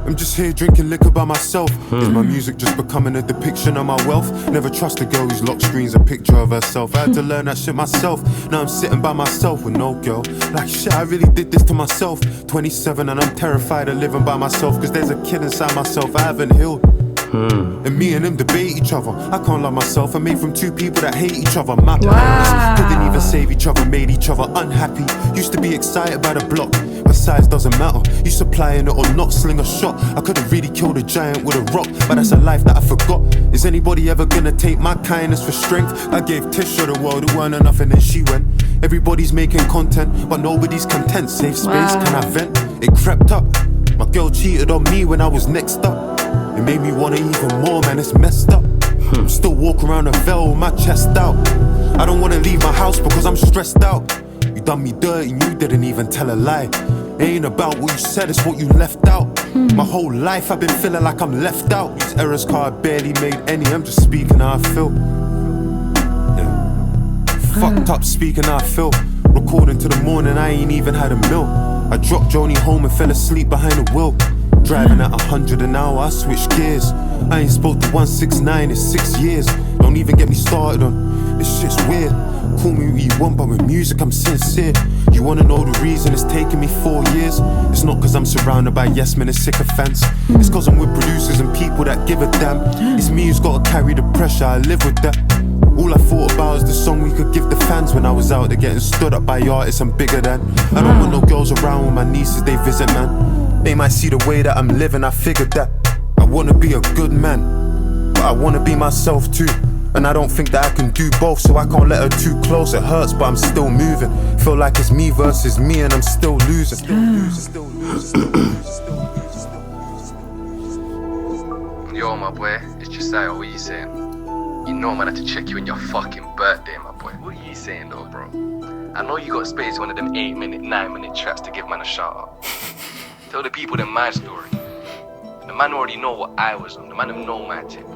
I'm just here drinking liquor by myself. Is my music just becoming a depiction of my wealth? Never trust a girl who's locked screens a picture of herself. I had to learn that shit myself. Now I'm sitting by myself with no girl. Like shit, I really did this to myself. 27 and I'm terrified of living by myself. Cause there's a kid inside myself I haven't healed. And me and him debate each other. I can't love myself. I'm made from two people that hate each other. My parents didn't even save each other, made each other unhappy. Used to be excited by the block, but size doesn't matter. You supplying it or not, sling a shot. I could've really killed a giant with a rock, but that's a life that I forgot. Is anybody ever gonna take my kindness for strength? I gave Tish to the world, it weren't enough and then she went. Everybody's making content, but nobody's content. Safe space, can I vent? It crept up. My girl cheated on me when I was next up. It made me want it even more, man, it's messed up. I'm still walking around a veil with my chest out. I don't wanna leave my house because I'm stressed out. You done me dirty and you didn't even tell a lie. It ain't about what you said, it's what you left out. My whole life I've been feeling like I'm left out. These errors car barely made any, I'm just speaking how I feel. Fucked up speaking how I feel. Recording to the morning, I ain't even had a meal. I dropped Joni home and fell asleep behind the wheel. Driving at 100 an hour, I switch gears. I ain't spoke to 169 in 6 years. Don't even get me started on this shit's weird. Call me what you want, but with music I'm sincere. You wanna know the reason it's taken me 4 years? It's not cause I'm surrounded by yes men and sycophants. It's cause I'm with producers and people that give a damn. It's me who's gotta carry the pressure, I live with that. All I thought about is the song we could give the fans when I was out there getting stood up by artists I'm bigger than. I don't want no girls around with my nieces, they visit, man. They might see the way that I'm living, I figured that. I wanna be a good man, but I wanna be myself too. And I don't think that I can do both, so I can't let her too close. It hurts, but I'm still moving. Feel like it's me versus me and I'm still losing. Yo, my boy, it's Josiah, what are you saying? You know I'm gonna have to check you on your fucking birthday, my boy. What are you saying though, bro? I know you got space for one of them 8-minute, 9-minute tracks to give man a shout out. Tell the people then my story. The man already know what I was on. The man don't know my tip.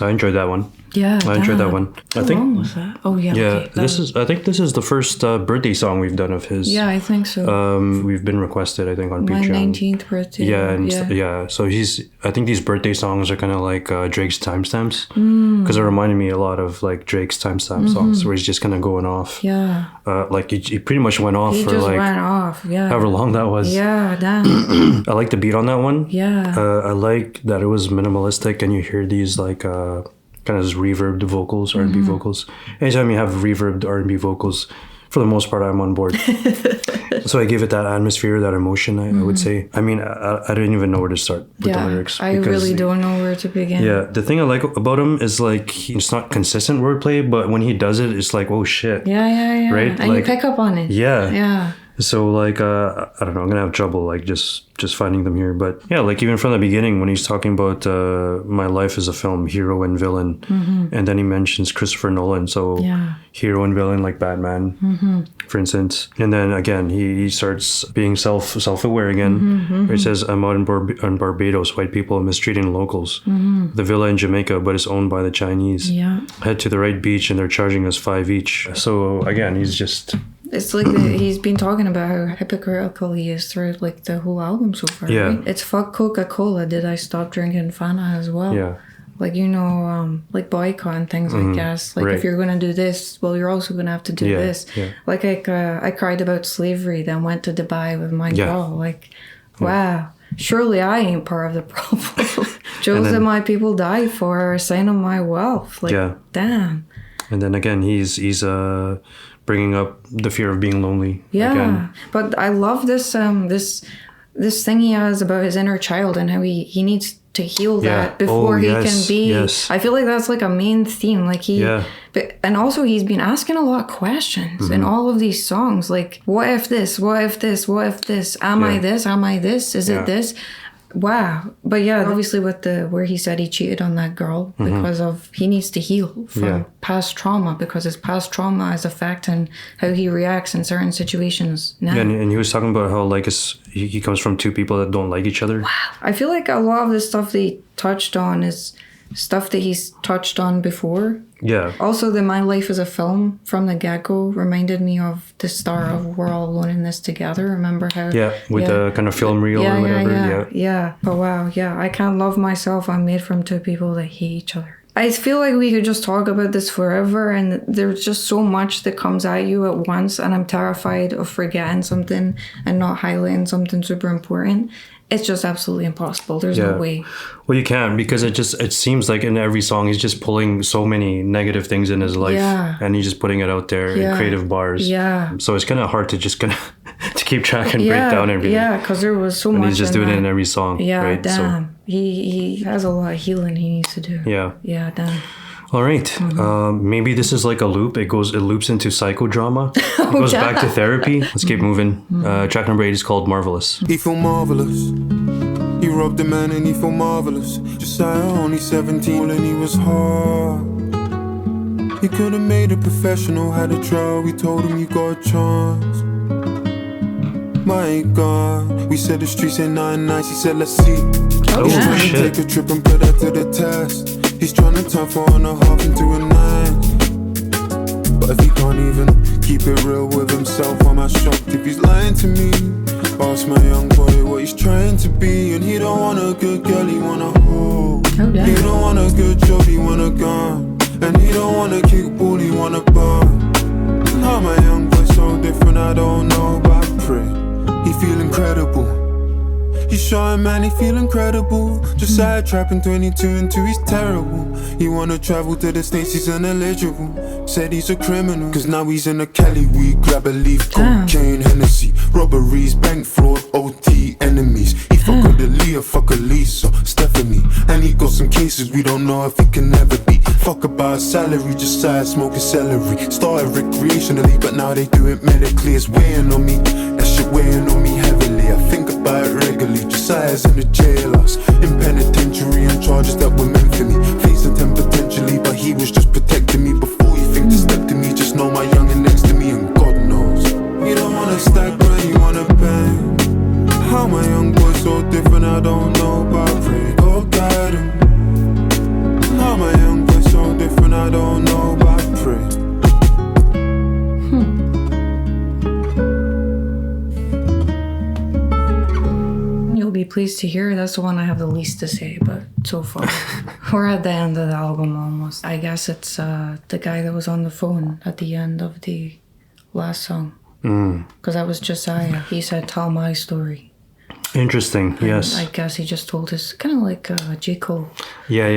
I enjoyed that one. Yeah, I enjoyed that one. How long was that? Oh yeah. Yeah, Okay, I think this is the first birthday song we've done of his. Yeah, I think so. We've been requested, I think, on My Patreon. 19th birthday. Yeah, and so I think these birthday songs are kind of like Drake's timestamps, because it reminded me a lot of like Drake's timestamp songs, where he's just kind of going off. Yeah. Like he pretty much went off He for just like went off. Yeah. however long that was. Yeah, damn. I like the beat on that one. Yeah. I like that it was minimalistic, and you hear these like kind of reverbed vocals, R&B vocals. Anytime you have reverbed R&B vocals, for the most part, I'm on board. So I give it that atmosphere, that emotion, I would say. I mean, I didn't even know where to start with the lyrics. I really don't know where to begin. Yeah, the thing I like about him is like, it's not consistent wordplay, but when he does it, it's like, oh shit. Yeah. Right? And like, you pick up on it. Yeah. Yeah. So like, I don't know, I'm gonna have trouble like just finding them here. But yeah, like even from the beginning when he's talking about my life as a film, hero and villain, and then he mentions Christopher Nolan. So hero and villain like Batman, for instance. And then again, he starts being self-aware again. Where he says, I'm out in Barbados, white people mistreating locals. The villa in Jamaica, but it's owned by the Chinese. Yeah. Head to the right beach and they're charging us $5 each. So again, he's just... It's like he's been talking about how hypocritical he is throughout like the whole album so far. Yeah. Right? It's fuck Coca-Cola. Did I stop drinking Fanta as well? Yeah. Like, you know, like boycott and things like that. Like, if you're going to do this, well, you're also going to have to do this. Yeah. Like, I cried about slavery, then went to Dubai with my girl. Like, wow. Surely I ain't part of the problem. Jokes that my people died for are a sign of my wealth. Like, damn. And then again, he's bringing up the fear of being lonely. Yeah, again. But I love this this thing he has about his inner child and how he needs to heal that before he can be. Yes. I feel like that's like a main theme. Like and also he's been asking a lot of questions in all of these songs. Like, what if this? What if this? What if this? Am I this? Am I this? Is it this? Wow. But yeah, obviously with where he said he cheated on that girl because of he needs to heal from past trauma, because his past trauma is affecting how he reacts in certain situations now. Yeah, and he was talking about how like he comes from two people that don't like each other. Wow. I feel like a lot of the stuff that he touched on is stuff that he's touched on before. Yeah. Also, the My Life as a Film from the get-go reminded me of the start of We're All Alone in This Together. Remember how... Yeah, with the kind of film reel or whatever. Yeah. But wow, I can't love myself. I'm made from two people that hate each other. I feel like we could just talk about this forever, and there's just so much that comes at you at once, and I'm terrified of forgetting something and not highlighting something super important. It's just absolutely impossible. There's no way. Well, you can, because it seems like in every song he's just pulling so many negative things in his life, and he's just putting it out there in creative bars. Yeah. So it's kind of hard to just to keep track and break down everything. Yeah, because there was so much. And he's just doing it in every song. Yeah, right? damn. So, he has a lot of healing he needs to do. Yeah. Yeah, damn. All right. Maybe this is like a loop. It loops into psychodrama. It goes back to therapy. Let's keep moving. Track number 8 is called Marvelous. He feel marvelous. He robbed a man and he feel marvelous. Josiah only 17 and he was hard. He could have made a professional, had a trial. We told him you got a chance. My God, we said the streets ain't nothing nice. He said let's see. Oh, He's trying to take a trip and put that to the test. He's trying to turn 4.5 into a 9. But if he can't even keep it real with himself, I'm not shocked if he's lying to me. Ask my young boy what he's trying to be, and he don't want a good girl, he want a hoe. He don't want a good job, he want a gun. And he don't want a kickball, he want a bar. How my young boy so different, I don't know, but I pray he feel incredible. He's showing, man, he feel incredible. Just side trapping 22 and 2, he's terrible. He wanna travel to the States, he's ineligible. Said he's a criminal, cause now he's in a Cali weed. Grab a leaf, cocaine, Hennessy. Robberies, bank fraud, OT, enemies. He fuck with Aaliyah, fuck Elisa, Stephanie. And he got some cases we don't know if he can ever be. Fuck about a salary, just side smoking celery. Started recreationally, but now they do it medically. It's weighing on me, that shit weighing on me heavily. I think about it regularly. Josiah's in the jailhouse, in penitentiary on charges that were meant for me. Facing 10 potentially, but he was just protecting me. Before you think to step to me, just know my youngin' next to me, and God knows he don't wanna stack grind, he wanna bang. How my young boy so different, I don't know, but I pray God guide him. How my young boy so different, I don't know, but I pray. Be pleased to hear. That's the one I have the least to say, but so far we're at the end of the album almost. I guess it's the guy that was on the phone at the end of the last song, because that was Josiah. He said tell my story. Interesting. And yes, I guess he just told us, kind of like J. Cole. Yeah.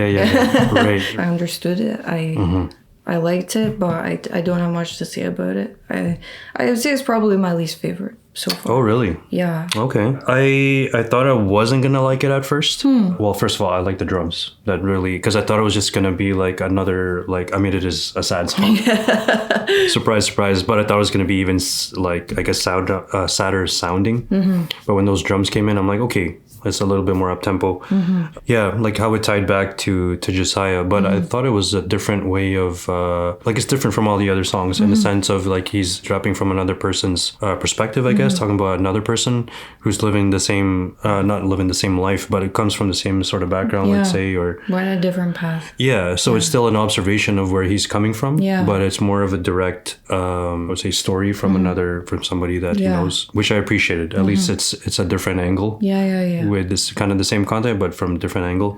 Right. I understood it. I liked it, but I don't have much to say about it. I would say it's probably my least favorite so far. Oh, really? Yeah. Okay. I thought I wasn't gonna like it at first. Well, first of all, I like the drums. That really, because I thought it was just gonna be like another, like, I mean, it is a sad song. Surprise, surprise. But I thought it was gonna be even like, I guess, sadder sounding. But when those drums came in, I'm like, okay, it's a little bit more up tempo. Yeah, like how it tied back to Josiah. But I thought it was a different way of like, it's different from all the other songs in the sense of like he's rapping from another person's perspective, I guess, talking about another person who's living the same, not living the same life, but it comes from the same sort of background, let's say, or we're on a different path. Yeah, so it's still an observation of where he's coming from, but it's more of a direct, I would say, story from from somebody that he knows, which I appreciated. At least it's a different angle. Yeah. With this kind of the same content, but from a different angle.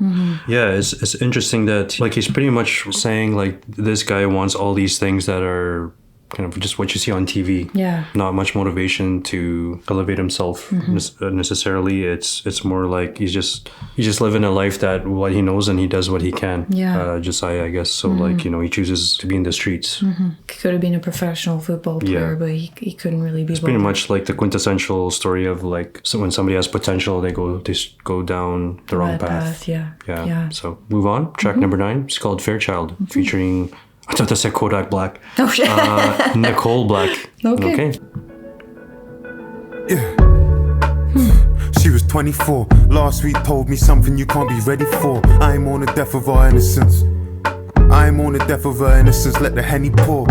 Yeah, it's interesting that like he's pretty much saying like this guy wants all these things that are kind of just what you see on TV. Yeah. Not much motivation to elevate himself necessarily. It's more like he's just living a life that what he knows and he does what he can. Yeah. Josiah, I guess. So like, he chooses to be in the streets. He could have been a professional football player, but he couldn't really be. It's pretty much like the quintessential story of like, so when somebody has potential, they go down the wrong path. Yeah. So move on. Track number 9. It's called Fairchild, featuring, I thought that said Kodak Black. Oh shit. Nicole Black. Okay. Yeah. She was 24. Last week told me something you can't be ready for. I'm on the death of our innocence. I'm on the death of her innocence. Let the Henny pour.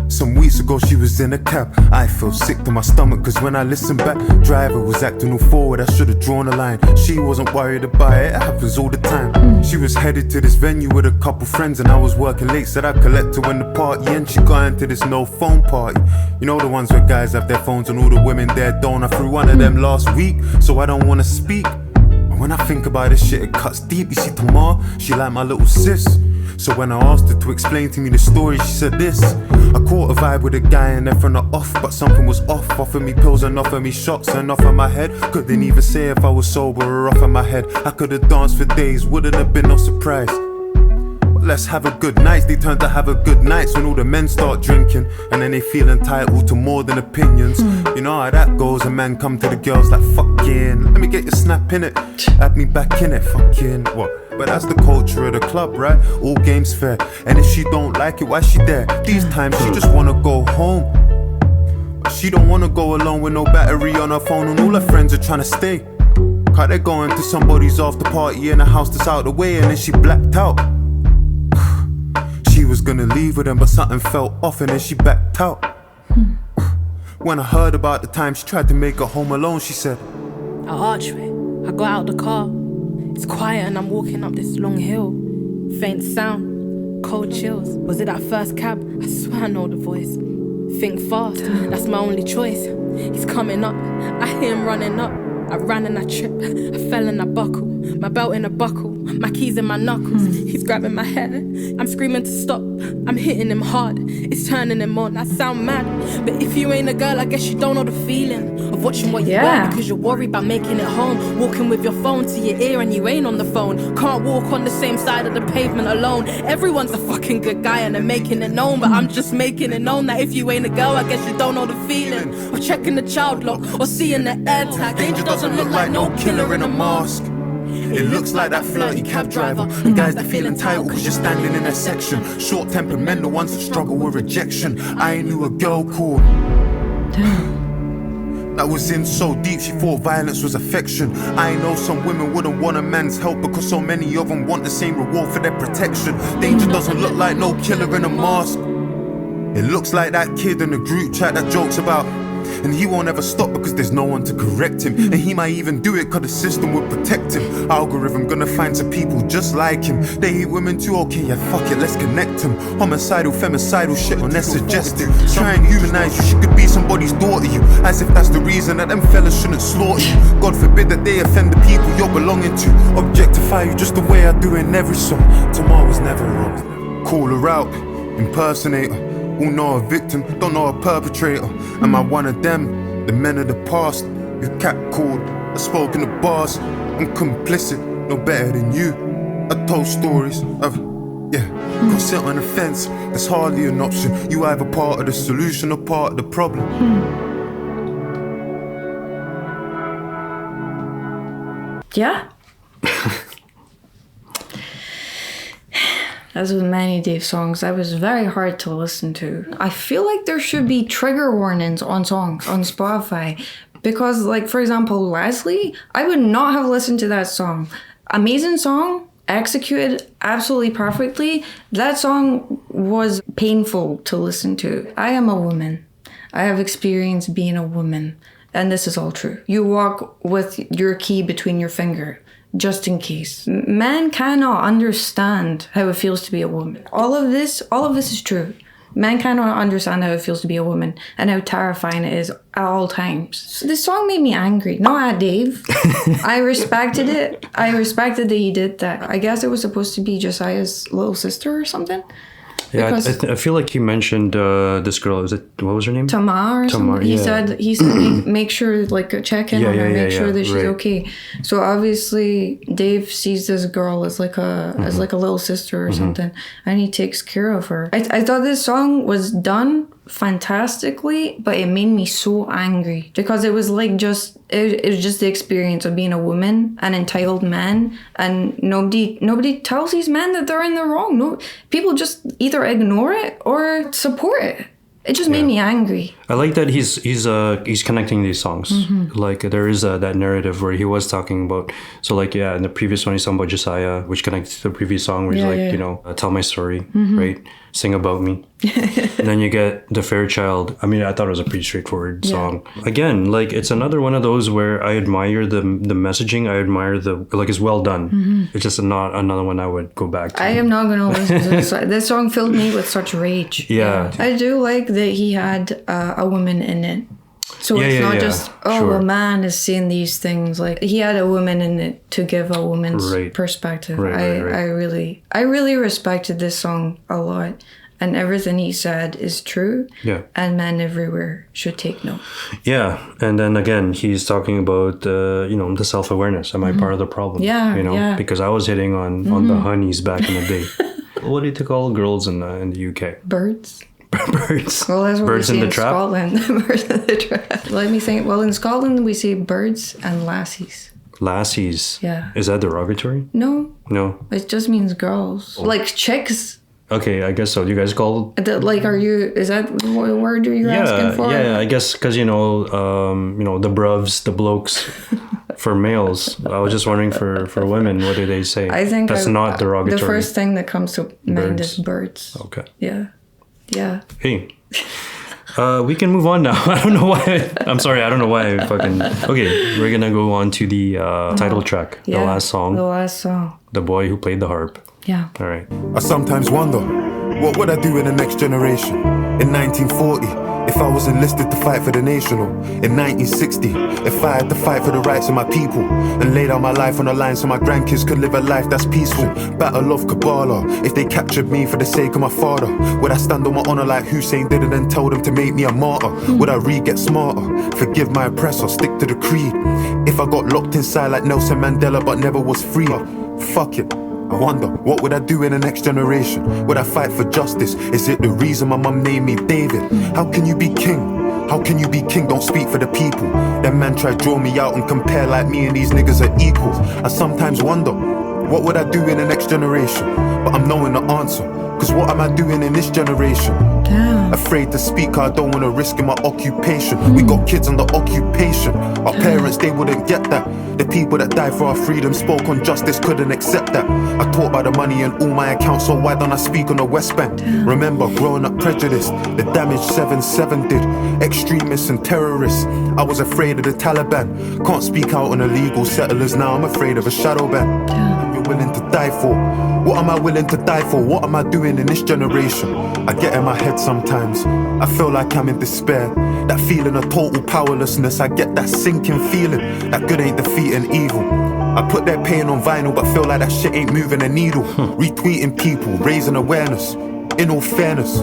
Some weeks ago she was in a cab. I felt sick to my stomach cause when I listened back, driver was acting all forward. I should've drawn a line. She wasn't worried about it, it happens all the time. She was headed to this venue with a couple friends and I was working late. Said I'd collect her when the party ends. She got into this no phone party. You know the ones where guys have their phones and all the women there don't. I threw one of them last week, so I don't wanna speak. But when I think about this shit, it cuts deep. You see Tamar, she like my little sis. So when I asked her to explain to me the story, she said this. I caught a vibe with a guy and then from the off, but something was off. Offered me pills and offered me shots and off of my head. Couldn't even say if I was sober or off of my head. I could've danced for days, wouldn't have been no surprise. But let's have a good night. They turn to have a good nights when all the men start drinking, and then they feel entitled to more than opinions. You know how that goes, a man come to the girls like fucking, let me get your snap in it, add me back in it, fucking what? But that's the culture of the club, right? All games fair. And if she don't like it, why she there? These times she just wanna go home. But she don't wanna go alone with no battery on her phone, and all her friends are trying to stay. Cause they're going to somebody's after party in a house that's out the way, and then she blacked out. She was gonna leave with them, but something felt off and then she backed out. When I heard about the time she tried to make her home alone, she said, At Archway, I got out the car. It's quiet and I'm walking up this long hill. Faint sound, cold chills. Was it that first cab? I swear I know the voice. Think fast, that's my only choice. He's coming up, I hear him running up. I ran and I tripped, I fell and I buckle. My belt in a buckle, my keys in my knuckles. He's grabbing my hair, I'm screaming to stop. I'm hitting him hard, it's turning him on. I sound mad, but if you ain't a girl, I guess you don't know the feeling of watching what you wear because you're worried about making it home. Walking with your phone to your ear and you ain't on the phone. Can't walk on the same side of the pavement alone. Everyone's a fucking good guy and they're making it known, but I'm just making it known that if you ain't a girl, I guess you don't know the feeling of checking the child lock or seeing the air tag. Danger doesn't look like no killer in a mask. It looks like that flirty cab driver and guys that feel entitled cause you're standing in their section. Short-tempered men, the ones that struggle with rejection. I knew a girl called that was in so deep she thought violence was affection. I know some women wouldn't want a man's help because so many of them want the same reward for their protection. Danger doesn't look like no killer in a mask. It looks like that kid in the group chat that jokes about, and he won't ever stop because there's no one to correct him. And he might even do it cause the system would protect him. Algorithm gonna find some people just like him. They hate women too, okay, yeah, fuck it, let's connect him. Homicidal, femicidal shit on their suggestive. Try and humanize you, she could be somebody's daughter, you. As if that's the reason that them fellas shouldn't slaughter you. God forbid that they offend the people you're belonging to. Objectify you just the way I do in every song. Tomorrow was never wrong. Call her out, impersonate her. Who know a victim, don't know a perpetrator. Am I one of them, the men of the past? You catcalled, I spoke in the bars. I'm complicit, no better than you. I told stories of, go sit on the fence, that's hardly an option. You either part of the solution or part of the problem. Yeah. As with many Dave songs, that was very hard to listen to. I feel like there should be trigger warnings on songs on Spotify. Because, like, for example, Leslie, I would not have listened to that song. Amazing song, executed absolutely perfectly. That song was painful to listen to. I am a woman. I have experience being a woman. And this is all true. You walk with your key between your finger, just in case. Men cannot understand how it feels to be a woman. All of this is true. Men cannot understand how it feels to be a woman and how terrifying it is at all times. So this song made me angry. Not at Dave. I respected it. I respected that he did that. I guess it was supposed to be Josiah's little sister or something. Yeah, Because I feel like he mentioned this girl. What was her name? Tamar or something. He said make sure, like, check in on her, make sure that she's okay. So obviously Dave sees this girl as like a little sister or something, and he takes care of her. I thought this song was done fantastically, but it made me so angry because it was like it was just the experience of being a woman, an entitled man, and nobody tells these men that they're in the wrong. No, people just either ignore it or support it. It just made me angry. I like that he's connecting these songs. Like there is that narrative where he was talking about. So like in the previous one he's talking about Josiah, which connects to the previous song where he's like tell my story, right? Sing about me. And then you get the Fairchild. I mean, I thought it was a pretty straightforward song. Again, like it's another one of those where I admire the messaging. I admire it's well done. It's just not another one I would go back to. I am not gonna listen to this. This song filled me with such rage. Yeah. I do like that he had a woman in it. So it's not just, a man is seeing these things. Like, he had a woman in it to give a woman's perspective. Right. I really respected this song a lot. And everything he said is true. Yeah. And men everywhere should take note. Yeah. And then again, he's talking about, the self-awareness. Am I part of the problem? Yeah. Because I was hitting on the honeys back in the day. What do you call girls in the UK? Birds. Birds. Well, that's what birds we see in the in trap. Scotland. Birds in the trap. Let me think. Well, in Scotland, we see birds and lassies. Lassies. Yeah. Is that derogatory? No. It just means girls. Like chicks. Okay, I guess so. You guys call... Is that what word are you asking for? Yeah, I guess because, the bruvs, the blokes, for males. I was just wondering for women, what do they say? I think that's not derogatory. The first thing that comes to mind is birds. Okay. Yeah. Hey. We can move on now. I don't know why. I'm sorry. I don't know why I fucking... Okay, we're going to go on to the title track. The last song. The last song. The Boy Who Played the Harp. Yeah. All right. I sometimes wonder, what would I do in the next generation? In 1940, if I was enlisted to fight for the nation, or in 1960, if I had to fight for the rights of my people and laid out my life on the line so my grandkids could live a life that's peaceful. Battle of Kabbalah, if they captured me for the sake of my father, would I stand on my honor like Hussein did and then tell them to make me a martyr? Would I get smarter, forgive my oppressor, stick to the creed? If I got locked inside like Nelson Mandela but never was free, fuck it. I wonder, what would I do in the next generation? Would I fight for justice? Is it the reason my mum named me David? How can you be king? How can you be king? Don't speak for the people. Them man try draw me out and compare like me and these niggas are equals. I sometimes wonder, what would I do in the next generation? But I'm knowing the answer, cause what am I doing in this generation? Damn. Afraid to speak, I don't wanna risk in my occupation. We got kids under occupation. Our parents, they wouldn't get that. The people that died for our freedom spoke on justice, couldn't accept that. I taught by the money in all my accounts, so why don't I speak on the West Bank? Remember, growing up prejudiced, the damage 7/7 did. Extremists and terrorists, I was afraid of the Taliban. Can't speak out on illegal settlers, now I'm afraid of a shadow ban. I'm willing to die for. What am I willing to die for? What am I doing in this generation? I get in my head sometimes, I feel like I'm in despair. That feeling of total powerlessness, I get that sinking feeling that good ain't defeating evil. I put that pain on vinyl but feel like that shit ain't moving a needle. Retweeting people, raising awareness, in all fairness.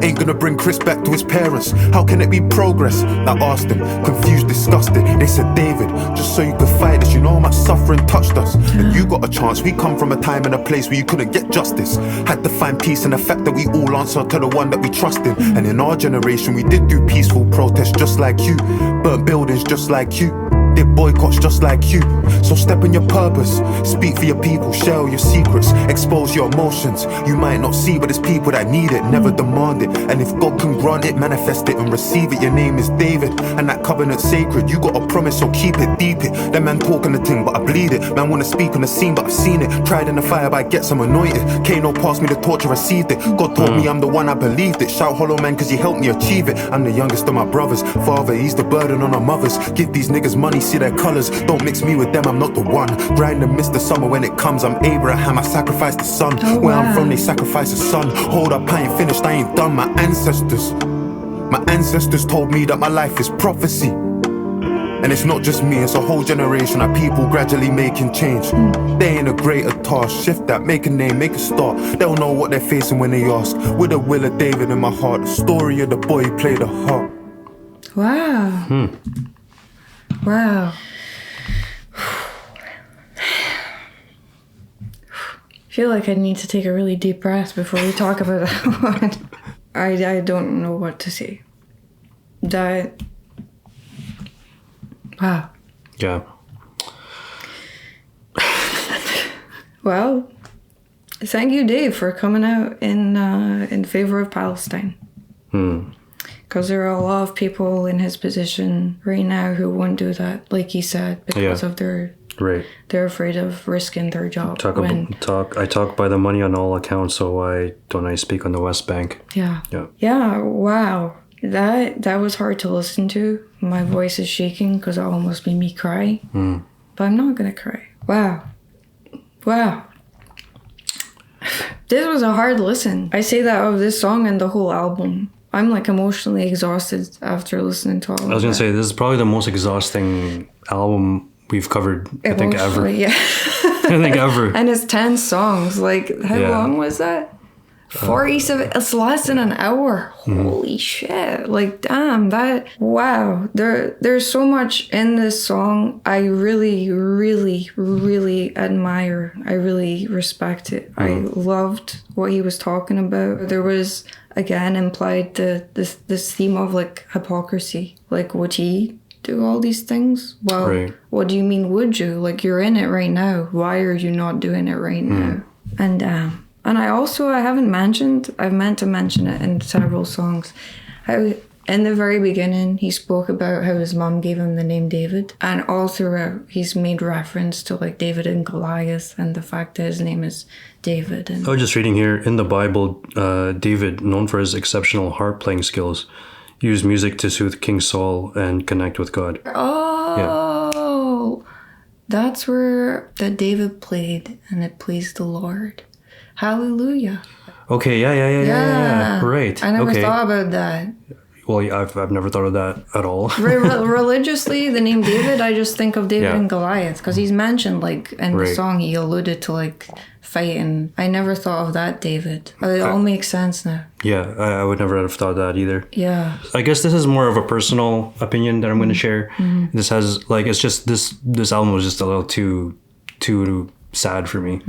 Ain't gonna bring Chris back to his parents. How can it be progress? I asked them, confused, disgusted. They said, David, just so you could fight this, you know how much suffering touched us. And you got a chance. We come from a time and a place where you couldn't get justice. Had to find peace in the fact that we all answer to the one that we trust in. And in our generation we did do peaceful protests just like you. Burnt buildings just like you. Did boycotts just like you. So step in your purpose, speak for your people, share all your secrets, expose your emotions. You might not see, but it's people that need it, never demand it. And if God can grant it, manifest it and receive it. Your name is David, and that covenant's sacred. You got a promise, so keep it, deep it. That man talking the thing, but I bleed it. Man wanna speak on the scene, but I've seen it. Tried in the fire, but I get some anointed. Kano passed me the torch, I received it. God told me I'm the one, I believed it. Shout hollow man, cause he helped me achieve it. I'm the youngest of my brothers. Father, he's the burden on our mothers. Give these niggas money, see their colours. Don't mix me with them, I'm not the one. Grind and miss the summer when it comes. I'm Abraham, I sacrificed the son. Where I'm from, they sacrifice the son. Hold up, I ain't finished, I ain't done. My ancestors told me that my life is prophecy. And it's not just me, it's a whole generation of people gradually making change. They ain't a greater task, shift that, make a name, make a start. They'll know what they're facing when they ask. With the will of David in my heart, the story of the boy who played the harp. Wow. Wow. I feel like I need to take a really deep breath before we talk about that one. I don't know what to say. That... Wow. Yeah. Well, thank you, Dave, for coming out in favor of Palestine. Because there are a lot of people in his position right now who won't do that, like he said, because of their... Right. They're afraid of risking their job. I talk by the money on all accounts, so I speak on the West Bank. Yeah. Yeah. Yeah, wow. That was hard to listen to. My voice is shaking because it almost made me cry. But I'm not going to cry. Wow. Wow. This was a hard listen. I say that of this song and the whole album. I'm like emotionally exhausted after listening to all of that. I was going to say, this is probably the most exhausting album we've covered, I think, ever. Yeah. I think ever. And it's 10 songs. Like, how long was that? 47. It's less than an hour. Holy shit. Like, damn, that... Wow. There's so much in this song I really, really, really admire. I really respect it. I loved what he was talking about. There was, again, implied this theme of, like, hypocrisy. Like, would he do all these things? Well, what do you mean would you? Like, you're in it right now. Why are you not doing it right now? And I've meant to mention it in several songs. In the very beginning, he spoke about how his mom gave him the name David. And all throughout, he's made reference to like David and Goliath and the fact that his name is David. And I was just reading here, in the Bible, David, known for his exceptional harp playing skills, used music to soothe King Saul and connect with God. That's where that David played and it pleased the Lord. Hallelujah. Okay, yeah. Right. I never thought about that. Well, I've never thought of that at all. Religiously, the name David, I just think of David and Goliath because he's mentioned like in the song. He alluded to like fighting. I never thought of that David. It all makes sense now. Yeah, I would never have thought that either. Yeah. I guess this is more of a personal opinion that I'm going to share. This has like it's just this album was just a little too sad for me.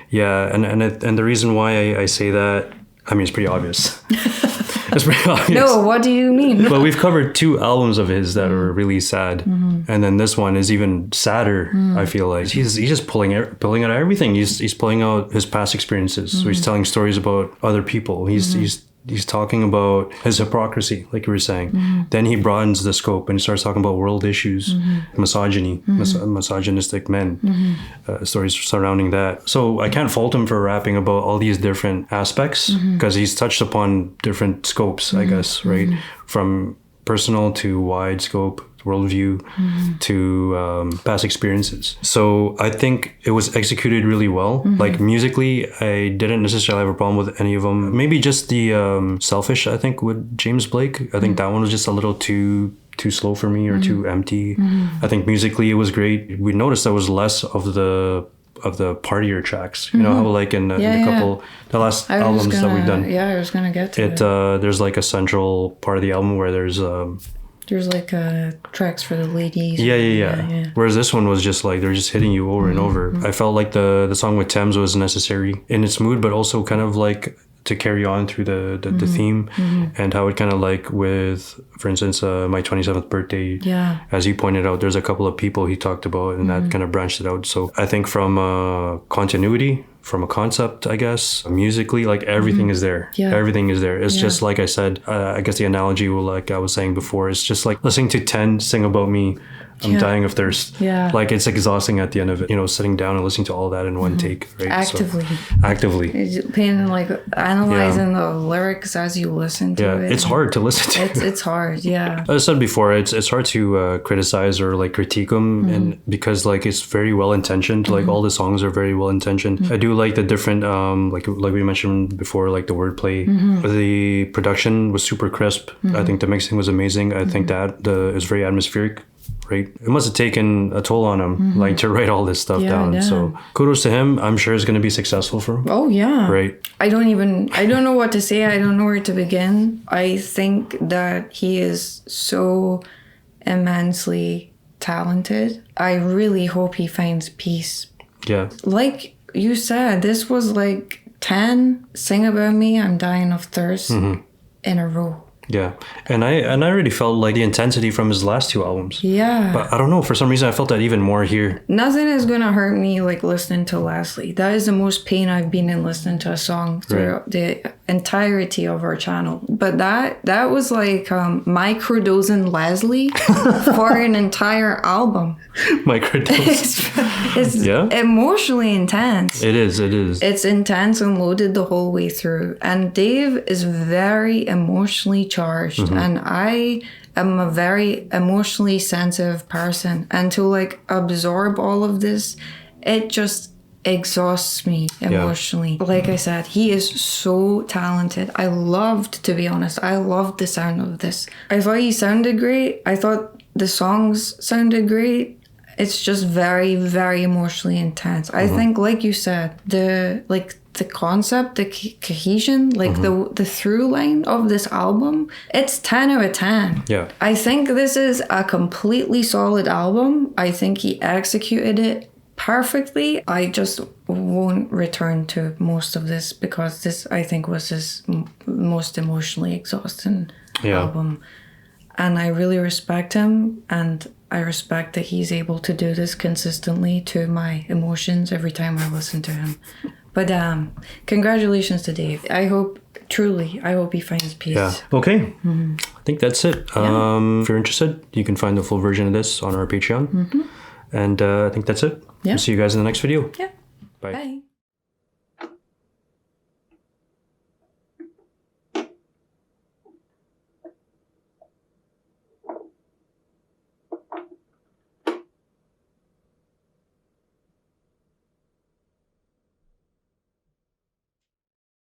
Yeah, and the reason why I say that, I mean, it's pretty obvious. It's pretty obvious. No, what do you mean? But we've covered 2 albums of his that are really sad, and then this one is even sadder. I feel like he's just pulling out everything. He's pulling out his past experiences. So he's telling stories about other people. He's talking about his hypocrisy, like you were saying. Then he broadens the scope and he starts talking about world issues, misogyny, misogynistic men, stories surrounding that. So I can't fault him for rapping about all these different aspects because he's touched upon different scopes, I guess, right? From personal to wide scope, worldview, to past experiences. So I think it was executed really well. Like musically, I didn't necessarily have a problem with any of them. Maybe just the Selfish, I think, with James Blake. I think that one was just a little too slow for me or too empty. I think musically it was great. We noticed there was less of the partier tracks. You know how like in the last albums that we've done. Yeah, I was gonna get to it. There's like a central part of the album where there's like tracks for the ladies. Yeah. Whereas this one was just like, they're just hitting you over and over. I felt like the song with Thames was necessary in its mood, but also kind of like to carry on through the theme and how it kind of like with, for instance, my 27th birthday. Yeah. As you pointed out, there's a couple of people he talked about and that kind of branched it out. So I think from continuity, from a concept, I guess, musically, like everything is there. Yeah. Everything is there. It's just like I said, I guess the analogy, like I was saying before, it's just like listening to 10 sing about me. I'm dying of thirst. Yeah. Like it's exhausting at the end of it, sitting down and listening to all that in one take, right? Actively. Paying, like analyzing the lyrics as you listen to it. Yeah, it's hard to listen to. It's hard, yeah. As I said before, it's hard to criticize or like critique them and because like it's very well intentioned. Like all the songs are very well intentioned. I do like the different, like we mentioned before, like the wordplay. The production was super crisp. I think the mixing was amazing. I think that is very atmospheric. right? It must have taken a toll on him, like to write all this stuff down. Yeah. So kudos to him. I'm sure it's going to be successful for him. Oh yeah. Right. I don't know what to say. I don't know where to begin. I think that he is so immensely talented. I really hope he finds peace. Yeah. Like you said, this was like 10 Sing About Me, I'm Dying of Thirst in a row. Yeah. And I really felt like the intensity from his last 2 albums. Yeah. But I don't know, for some reason I felt that even more here. Nothing is gonna hurt me like listening to Leslie. That is the most pain I've been in listening to a song throughout the entirety of our channel. But that was like microdosing Leslie for an entire album. Microdose. It's emotionally intense. It is. It's intense and loaded the whole way through. And Dave is very emotionally charged. And I am a very emotionally sensitive person. And to like absorb all of this, it just exhausts me emotionally. Like I said, he is so talented. I loved the sound of this. I thought he sounded great. I thought the songs sounded great. It's just very, very emotionally intense. I think, like you said, the concept, the cohesion, like the through line of this album, it's 10 out of 10. Yeah. I think this is a completely solid album. I think he executed it perfectly. I just won't return to most of this because this, I think, was his most emotionally exhausting album. And I really respect him, and I respect that he's able to do this consistently to my emotions every time I listen to him. But congratulations to Dave. I hope he finds peace. Yeah. Okay. I think that's it. If you're interested, you can find the full version of this on our Patreon. And I think that's it. Yeah. We'll see you guys in the next video. Yeah. Bye. Bye.